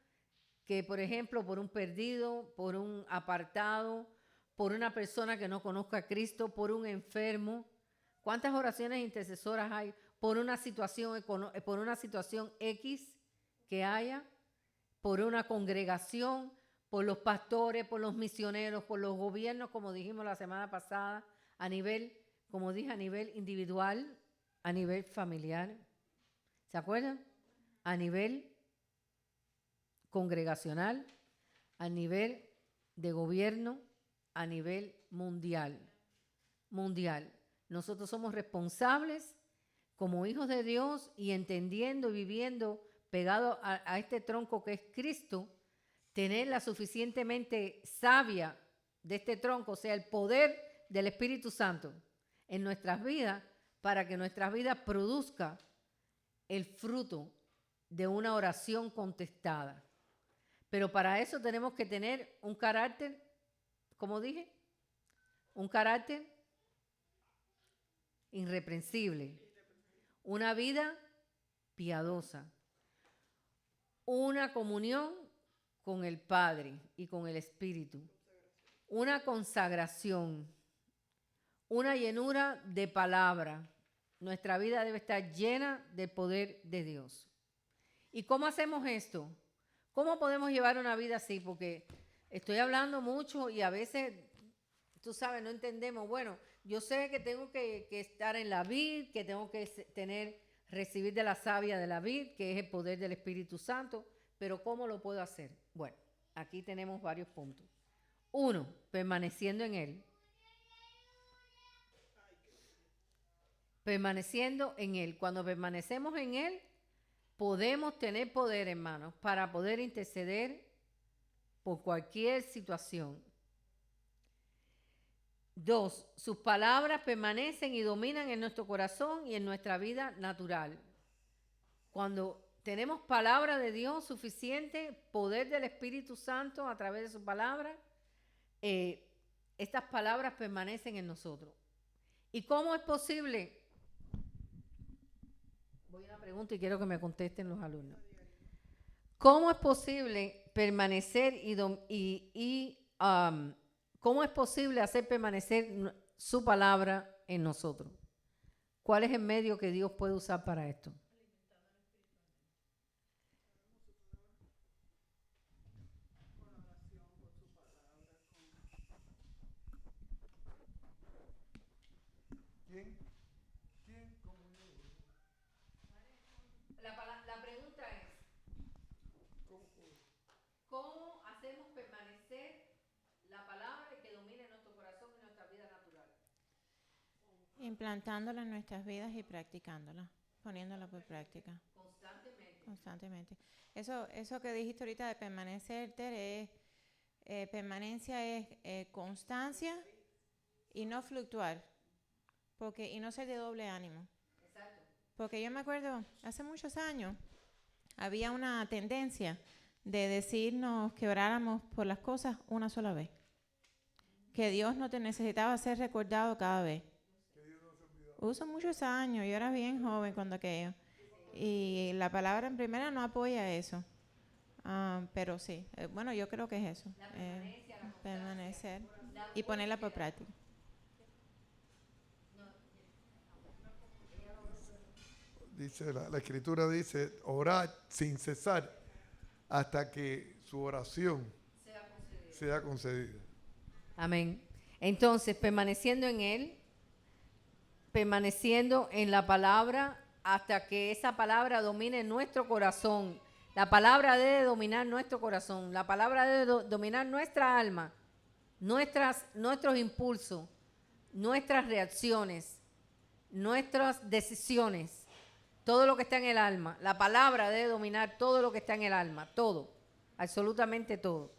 Speaker 2: que por ejemplo por un perdido, por un apartado, por una persona que no conozca a Cristo, por un enfermo. ¿Cuántas oraciones intercesoras hay por una situación X que haya, por una congregación, por los pastores, por los misioneros, por los gobiernos, como dijimos la semana pasada, a nivel, como dije, a nivel individual, a nivel familiar? ¿Se acuerdan? A nivel congregacional, a nivel de gobierno, a nivel mundial. Nosotros somos responsables como hijos de Dios y entendiendo y viviendo pegado a este tronco que es Cristo, tener la suficientemente savia de este tronco, o sea, el poder del Espíritu Santo en nuestras vidas para que nuestras vidas produzcan el fruto de una oración contestada. Pero para eso tenemos que tener un carácter, como dije, un carácter irreprensible, una vida piadosa, una comunión con el Padre y con el Espíritu, una consagración, una llenura de palabra. Nuestra vida debe estar llena del poder de Dios. ¿Y cómo hacemos esto? ¿Cómo podemos llevar una vida así? Porque estoy hablando mucho y a veces, tú sabes, no entendemos. Bueno, yo sé que tengo que estar en la vid, que tengo que recibir de la savia de la vid, que es el poder del Espíritu Santo, pero ¿cómo lo puedo hacer? Bueno, aquí tenemos varios puntos. 1, permaneciendo en Él. Permaneciendo en Él. Cuando permanecemos en Él, podemos tener poder, hermanos, para poder interceder por cualquier situación. 2, sus palabras permanecen y dominan en nuestro corazón y en nuestra vida natural. Cuando tenemos palabra de Dios suficiente, poder del Espíritu Santo a través de su palabra, estas palabras permanecen en nosotros. ¿Y cómo es posible? Voy a una pregunta y quiero que me contesten los alumnos. ¿Cómo es posible permanecer cómo es posible hacer permanecer su palabra en nosotros? ¿Cuál es el medio que Dios puede usar para esto? La pregunta es, ¿cómo hacemos permanecer la palabra y que domine nuestro corazón y nuestra vida natural?
Speaker 3: Implantándola en nuestras vidas y practicándola, poniéndola por práctica.
Speaker 2: Constantemente.
Speaker 3: Eso que dijiste ahorita de permanecer, Tere, permanencia es constancia y no fluctuar, y no ser de doble ánimo.
Speaker 2: Exacto.
Speaker 3: Porque yo me acuerdo, hace muchos años, había una tendencia de decirnos que oráramos por las cosas una sola vez. que Dios no te necesitaba ser recordado cada vez. Uso muchos años, yo era bien joven cuando aquello. Y la palabra en primera no apoya eso. Pero sí, bueno, yo creo que es eso. Permanecer y ponerla por práctica.
Speaker 1: Dice la escritura dice, orad sin cesar hasta que su oración sea concedida.
Speaker 2: Amén. Entonces, permaneciendo en Él, permaneciendo en la palabra hasta que esa palabra domine nuestro corazón. La palabra debe dominar nuestro corazón. La palabra debe dominar nuestra alma, nuestros impulsos, nuestras reacciones, nuestras decisiones. Todo lo que está en el alma. La palabra debe dominar todo lo que está en el alma. Todo. Absolutamente todo.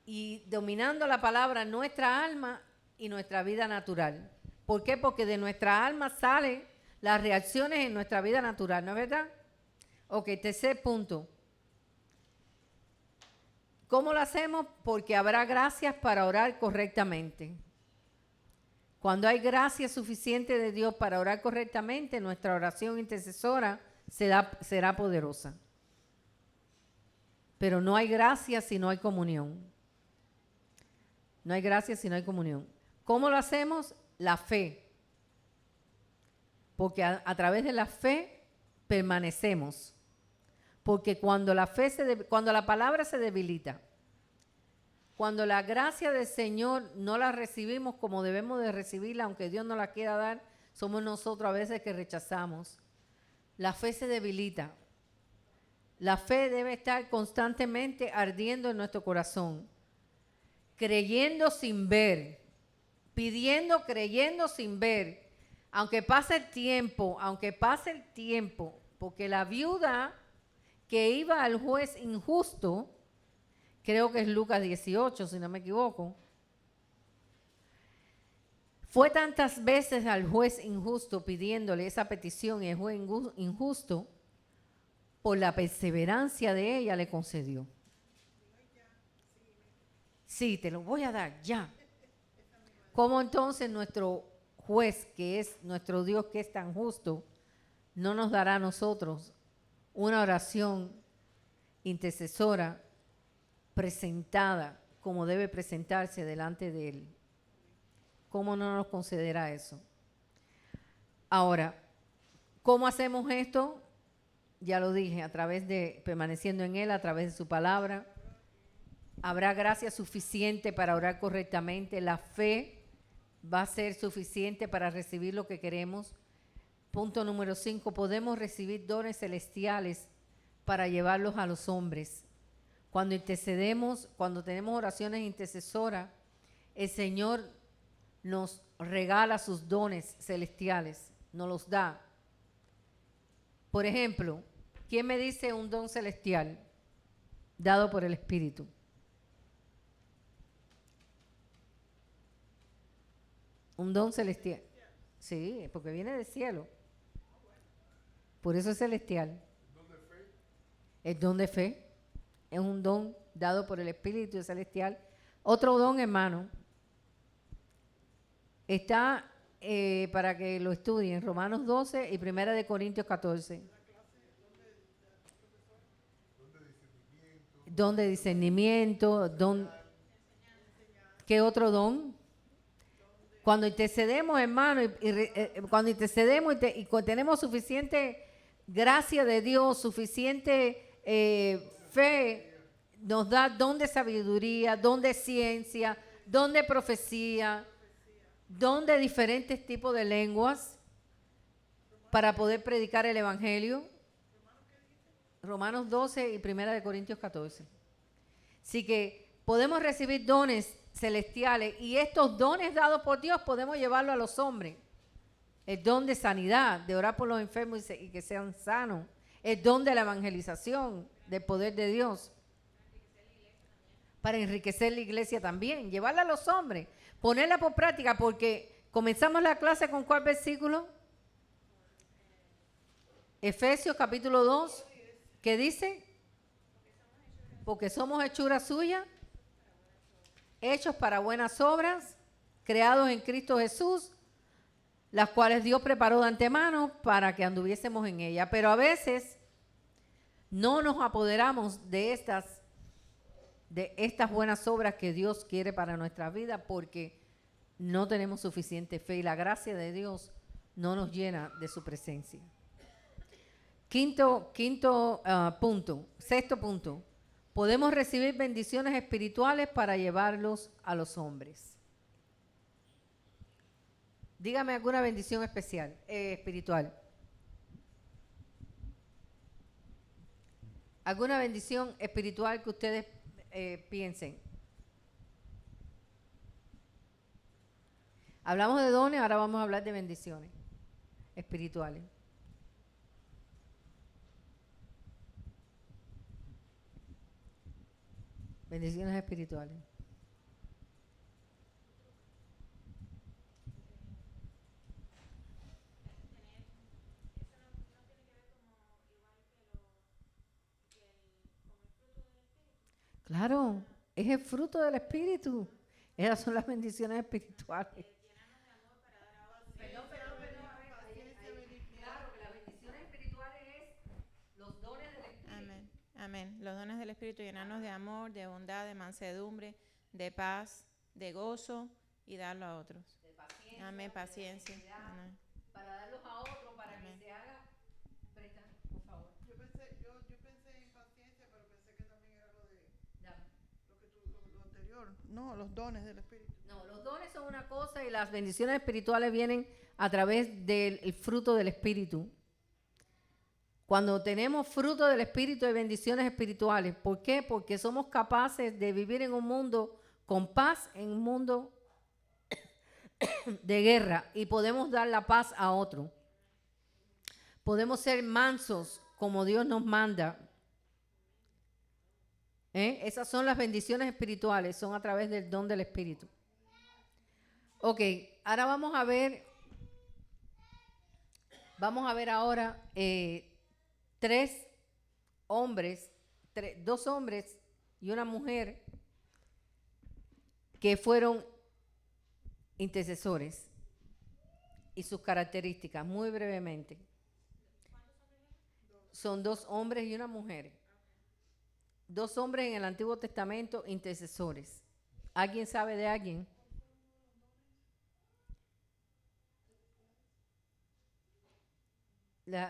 Speaker 2: Y dominando la palabra nuestra alma y nuestra vida natural. ¿Por qué? Porque de nuestra alma salen las reacciones en nuestra vida natural, ¿no es verdad? Ok, tercer punto. ¿Cómo lo hacemos? Porque habrá gracias para orar correctamente. Cuando hay gracia suficiente de Dios para orar correctamente, nuestra oración intercesora será poderosa. Pero no hay gracia si no hay comunión. No hay gracia si no hay comunión. ¿Cómo lo hacemos? La fe. Porque a través de la fe permanecemos. Porque cuando la palabra se debilita, cuando la gracia del Señor no la recibimos como debemos de recibirla, aunque Dios nos la quiera dar, somos nosotros a veces que rechazamos. La fe se debilita. La fe debe estar constantemente ardiendo en nuestro corazón. Creyendo sin ver. Pidiendo, creyendo sin ver. Aunque pase el tiempo, porque la viuda que iba al juez injusto, creo que es Lucas 18, si no me equivoco, fue tantas veces al juez injusto pidiéndole esa petición y el juez injusto, por la perseverancia de ella, le concedió. Sí, te lo voy a dar ya. ¿Cómo entonces nuestro juez, que es nuestro Dios, que es tan justo, no nos dará a nosotros una oración intercesora presentada como debe presentarse delante de Él? ¿Cómo no nos concederá eso? Ahora, ¿cómo hacemos esto? Ya lo dije, a través de permaneciendo en Él, a través de su palabra. Habrá gracia suficiente para orar correctamente. La fe va a ser suficiente para recibir lo que queremos. Punto número 5, podemos recibir dones celestiales para llevarlos a los hombres. Cuando intercedemos, cuando tenemos oraciones intercesoras, el Señor nos regala sus dones celestiales, nos los da. Por ejemplo, ¿quién me dice un don celestial dado por el Espíritu? Un don celestial. Sí, porque viene del cielo. Por eso es celestial. El don de fe es un don dado por el Espíritu celestial. Otro don, hermano, está para que lo estudien, Romanos 12 y 1 Corintios 14. Don de discernimiento, ¿qué otro don? Cuando intercedemos, hermano, cuando intercedemos y tenemos suficiente gracia de Dios, suficiente fe, nos da don de sabiduría, don de ciencia, don de profecía, don de diferentes tipos de lenguas para poder predicar el Evangelio. Romanos 12 y 1 Corintios 14. Así que podemos recibir dones celestiales y estos dones dados por Dios podemos llevarlo a los hombres. El don de sanidad, de orar por los enfermos y que sean sanos. El don de la evangelización, del poder de Dios. Para enriquecer la iglesia también, llevarla a los hombres, ponerla por práctica, porque comenzamos la clase con ¿cuál versículo? Efesios capítulo 2, ¿qué dice? Porque somos hechura suya. hechos para buenas obras, creados en Cristo Jesús, las cuales Dios preparó de antemano para que anduviésemos en ella. Pero a veces no nos apoderamos de estas buenas obras que Dios quiere para nuestra vida porque no tenemos suficiente fe y la gracia de Dios no nos llena de su presencia. Sexto punto. Podemos recibir bendiciones espirituales para llevarlos a los hombres. Dígame alguna bendición espiritual. ¿Alguna bendición espiritual que ustedes piensen? Hablamos de dones, ahora vamos a hablar de bendiciones espirituales. Bendiciones espirituales. Claro, es el fruto del Espíritu. Esas son las bendiciones espirituales. Perdón, claro, que las bendiciones espirituales es los dones del Espíritu.
Speaker 3: Amén. Amén. Los dones del Espíritu, llenarnos de amor, de bondad, de mansedumbre, de paz, de gozo y darlo a otros.
Speaker 2: De paciencia.
Speaker 3: Amén. Paciencia.
Speaker 2: De fidelidad,
Speaker 3: Amén.
Speaker 2: para darlos a otros, para
Speaker 3: Amén.
Speaker 2: que se haga. Presta, por favor.
Speaker 1: Yo pensé en paciencia, pero pensé que también era lo
Speaker 2: Dame.
Speaker 1: lo anterior. No, los dones del Espíritu.
Speaker 2: No, los dones son una cosa y las bendiciones espirituales vienen a través del fruto del Espíritu. Cuando tenemos fruto del Espíritu hay bendiciones espirituales. ¿Por qué? Porque somos capaces de vivir en un mundo con paz, en un mundo de guerra y podemos dar la paz a otro. Podemos ser mansos como Dios nos manda. Esas son las bendiciones espirituales, son a través del don del Espíritu. Ok, ahora vamos a ver ahora dos hombres y una mujer que fueron intercesores y sus características, muy brevemente. Son dos hombres y una mujer. Dos hombres en el Antiguo Testamento intercesores. ¿Alguien sabe de alguien?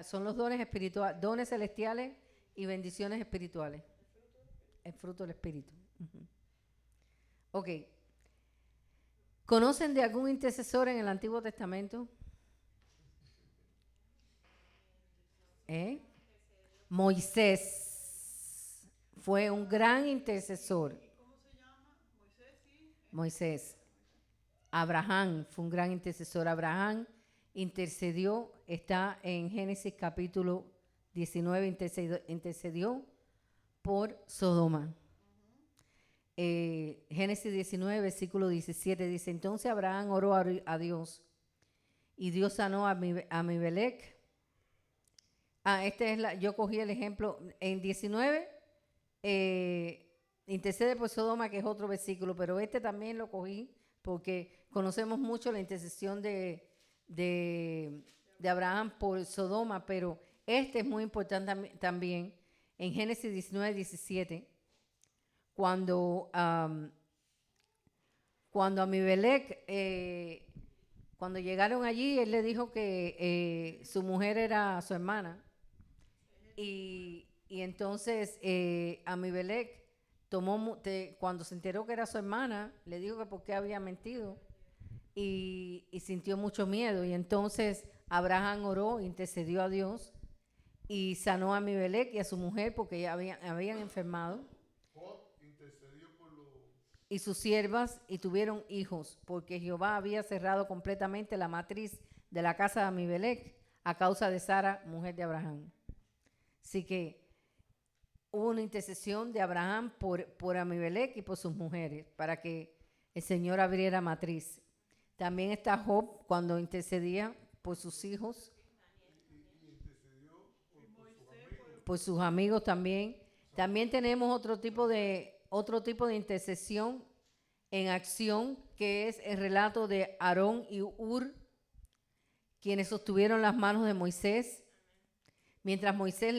Speaker 2: Son los dones espirituales, dones celestiales y bendiciones espirituales. El fruto del Espíritu. Ok. ¿Conocen de algún intercesor en el Antiguo Testamento? Moisés fue un gran intercesor.
Speaker 1: ¿Cómo se llama? Moisés, sí.
Speaker 2: Moisés. Abraham fue un gran intercesor. Abraham intercedió, está en Génesis capítulo 19, intercedió por Sodoma. Génesis 19, versículo 17 dice, entonces Abraham oró a Dios y Dios sanó a Abimelech. Yo cogí el ejemplo en 19, intercede por Sodoma, que es otro versículo, pero también lo cogí porque conocemos mucho la intercesión de Abraham por Sodoma, pero es muy importante también en Génesis 19, 17, cuando Abimelech, cuando llegaron allí, él le dijo que su mujer era su hermana. Y entonces Abimelech cuando se enteró que era su hermana, le dijo que por qué había mentido y sintió mucho miedo. Y entonces Abraham oró, intercedió a Dios y sanó a Abimelech y a su mujer porque ya habían enfermado. Y sus siervas y tuvieron hijos porque Jehová había cerrado completamente la matriz de la casa de Abimelech a causa de Sara, mujer de Abraham. Así que hubo una intercesión de Abraham por Abimelech y por sus mujeres para que el Señor abriera matriz. También está Job cuando intercedía por sus hijos, por sus amigos también. También tenemos otro tipo de intercesión en acción, que es el relato de Aarón y Hur, quienes sostuvieron las manos de Moisés, mientras Moisés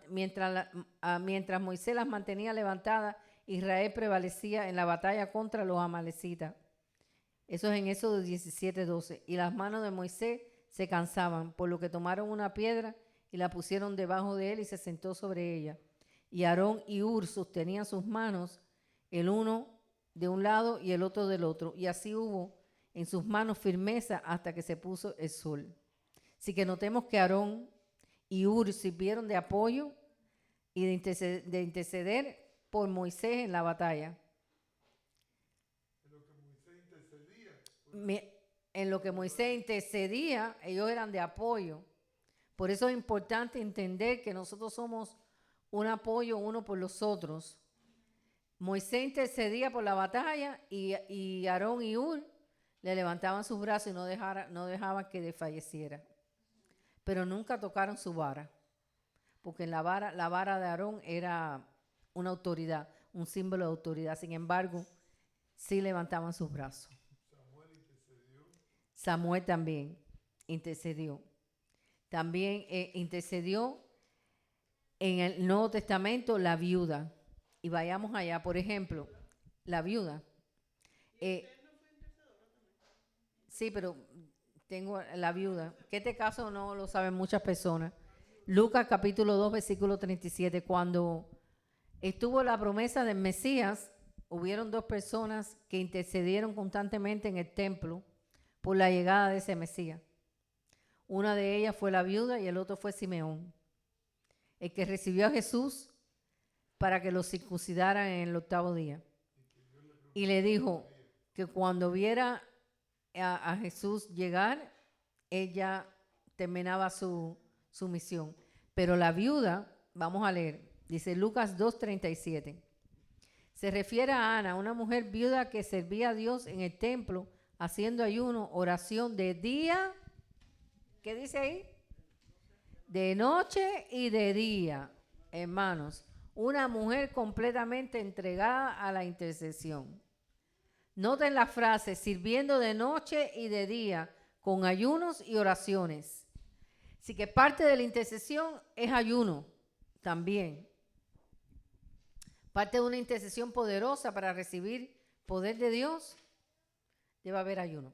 Speaker 2: mientras Moisés las mantenía levantadas, Israel prevalecía en la batalla contra los amalecitas. Eso es en Éxodo 17:12. Y las manos de Moisés se cansaban, por lo que tomaron una piedra y la pusieron debajo de él y se sentó sobre ella. Y Aarón y Hur sostenían sus manos, el uno de un lado y el otro del otro. Y así hubo en sus manos firmeza hasta que se puso el sol. Así que notemos que Aarón y Hur sirvieron de apoyo y de interceder por Moisés en la batalla. En lo que Moisés intercedía, ellos eran de apoyo. Por eso es importante entender que nosotros somos un apoyo uno por los otros. Moisés intercedía por la batalla y Aarón y Hur le levantaban sus brazos y no dejaban que desfalleciera. Pero nunca tocaron su vara, porque la vara de Aarón era una autoridad, un símbolo de autoridad. Sin embargo, sí levantaban sus brazos. Samuel también intercedió. También intercedió en el Nuevo Testamento la viuda. Y vayamos allá, por ejemplo, la viuda. Sí, pero tengo la viuda, que este caso no lo saben muchas personas. Lucas capítulo 2, versículo 37, cuando estuvo la promesa del Mesías, hubieron dos personas que intercedieron constantemente en el templo por la llegada de ese Mesías. Una de ellas fue la viuda y el otro fue Simeón, el que recibió a Jesús para que lo circuncidaran en el 8º día. Y le dijo que cuando viera a Jesús llegar, ella terminaba su misión. Pero la viuda, vamos a leer, dice Lucas 2:37. Se refiere a Ana, una mujer viuda que servía a Dios en el templo, haciendo ayuno, oración de día. ¿Qué dice ahí? De noche y de día, hermanos. Una mujer completamente entregada a la intercesión. Noten la frase, sirviendo de noche y de día, con ayunos y oraciones. Así que parte de la intercesión es ayuno también. Parte de una intercesión poderosa para recibir poder de Dios, debe haber ayuno.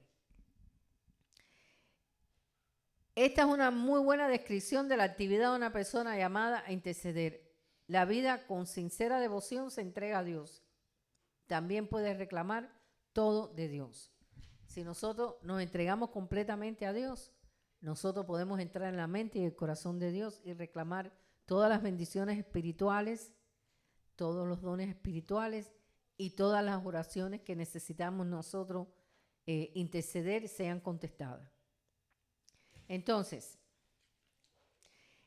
Speaker 2: Esta es una muy buena descripción de la actividad de una persona llamada a interceder. La vida con sincera devoción se entrega a Dios. También puede reclamar todo de Dios. Si nosotros nos entregamos completamente a Dios, nosotros podemos entrar en la mente y el corazón de Dios y reclamar todas las bendiciones espirituales, todos los dones espirituales y todas las oraciones que necesitamos nosotros interceder sean contestadas. Entonces,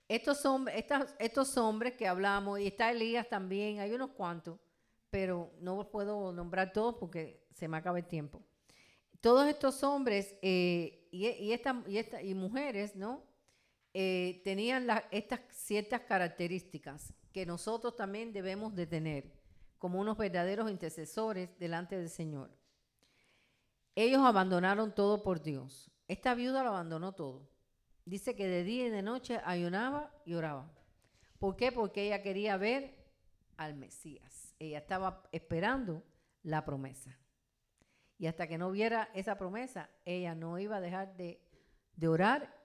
Speaker 2: estos hombres que hablamos, y está Elías también, hay unos cuantos, pero no puedo nombrar todos porque se me acaba el tiempo. Todos estos hombres y mujeres, ¿no? Tenían estas ciertas características que nosotros también debemos de tener como unos verdaderos intercesores delante del Señor. Ellos abandonaron todo por Dios. Esta viuda lo abandonó todo. Dice que de día y de noche ayunaba y oraba. ¿Por qué? Porque ella quería ver al Mesías. Ella estaba esperando la promesa. Y hasta que no viera esa promesa, ella no iba a dejar de orar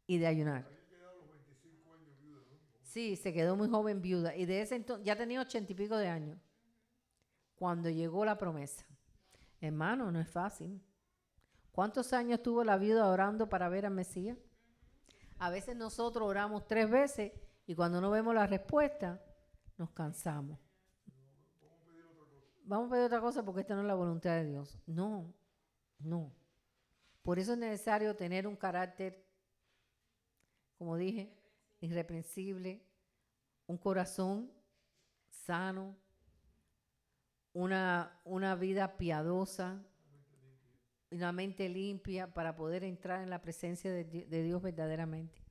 Speaker 2: y de ayunar. Sí, se quedó muy joven viuda. Y de ese entonces, ya tenía 80 y pico de años, cuando llegó la promesa. Hermano, no es fácil. ¿Cuántos años tuvo la viuda orando para ver al Mesías? A veces nosotros oramos 3 veces y cuando no vemos la respuesta, nos cansamos. Vamos a pedir otra cosa porque esta no es la voluntad de Dios. No. Por eso es necesario tener un carácter, como dije, irreprensible, un corazón sano, una vida piadosa, una mente limpia para poder entrar en la presencia de Dios verdaderamente.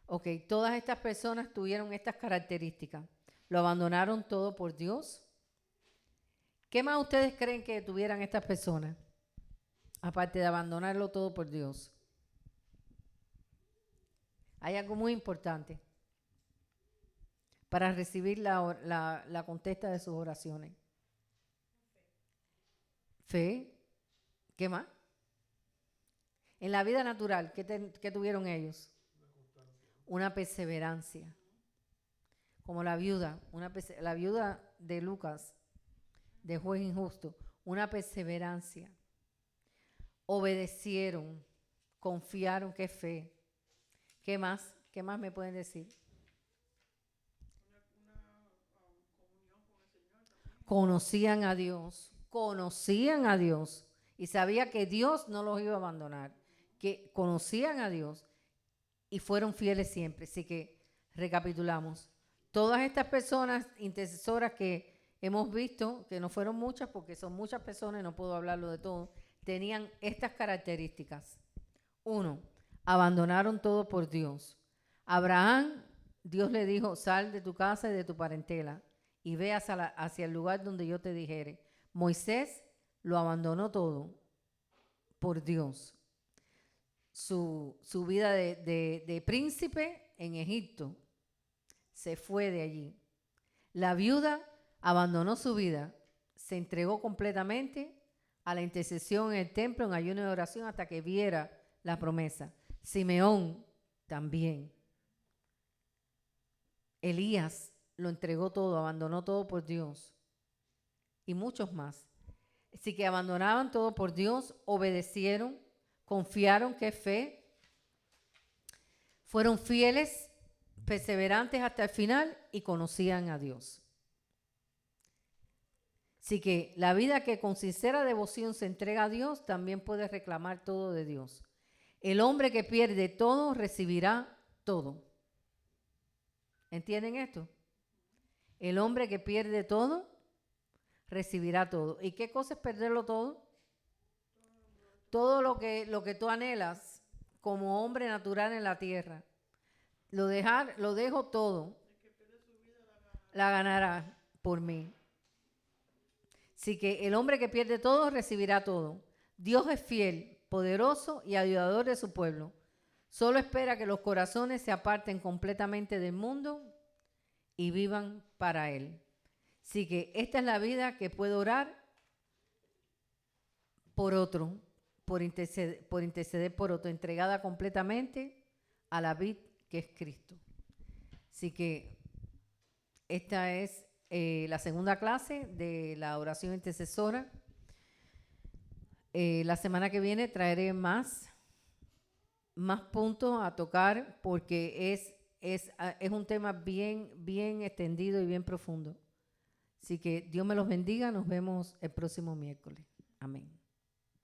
Speaker 2: Ok, todas estas personas tuvieron estas características. Lo abandonaron todo por Dios, ¿Qué más ustedes creen que tuvieran estas personas? Aparte de abandonarlo todo por Dios. Hay algo muy importante para recibir la contesta de sus oraciones. Fe. ¿Qué más? En la vida natural, ¿qué tuvieron ellos? Una perseverancia. Como la viuda, la viuda de Lucas, de juez injusto, una perseverancia. Obedecieron, confiaron, qué fe. ¿Qué más? ¿Qué más me pueden decir? Conocían a Dios y sabía que Dios no los iba a abandonar, que conocían a Dios y fueron fieles siempre. Así que recapitulamos. Todas estas personas intercesoras que hemos visto, que no fueron muchas porque son muchas personas, no puedo hablarlo de todo, tenían estas características. 1, abandonaron todo por Dios. Abraham, Dios le dijo, sal de tu casa y de tu parentela y ve hacia el lugar donde yo te dijere. Moisés lo abandonó todo por Dios. Su vida de príncipe en Egipto se fue de allí. La viuda abandonó su vida, se entregó completamente a la intercesión en el templo, en ayuno y oración hasta que viera la promesa. Simeón también. Elías lo entregó todo, abandonó todo por Dios. Y muchos más. Así que abandonaban todo por Dios, obedecieron, confiaron, qué fe. Fueron fieles, perseverantes hasta el final y conocían a Dios. Así que la vida que con sincera devoción se entrega a Dios también puede reclamar todo de Dios. El hombre que pierde todo recibirá todo. ¿Entienden esto? El hombre que pierde todo recibirá todo. ¿Y qué cosa es perderlo todo? Todo lo que tú anhelas como hombre natural en la tierra. Lo dejo todo. La ganará por mí. Así que el hombre que pierde todo recibirá todo. Dios es fiel, poderoso y ayudador de su pueblo. Solo espera que los corazones se aparten completamente del mundo y vivan para Él. Así que esta es la vida que puede orar por otro, por interceder por otro, entregada completamente a la vid que es Cristo. Así que esta es la segunda clase de la oración intercesora. La semana que viene traeré más puntos a tocar porque es un tema bien extendido y bien profundo. Así que Dios me los bendiga. Nos vemos el próximo miércoles. Amén.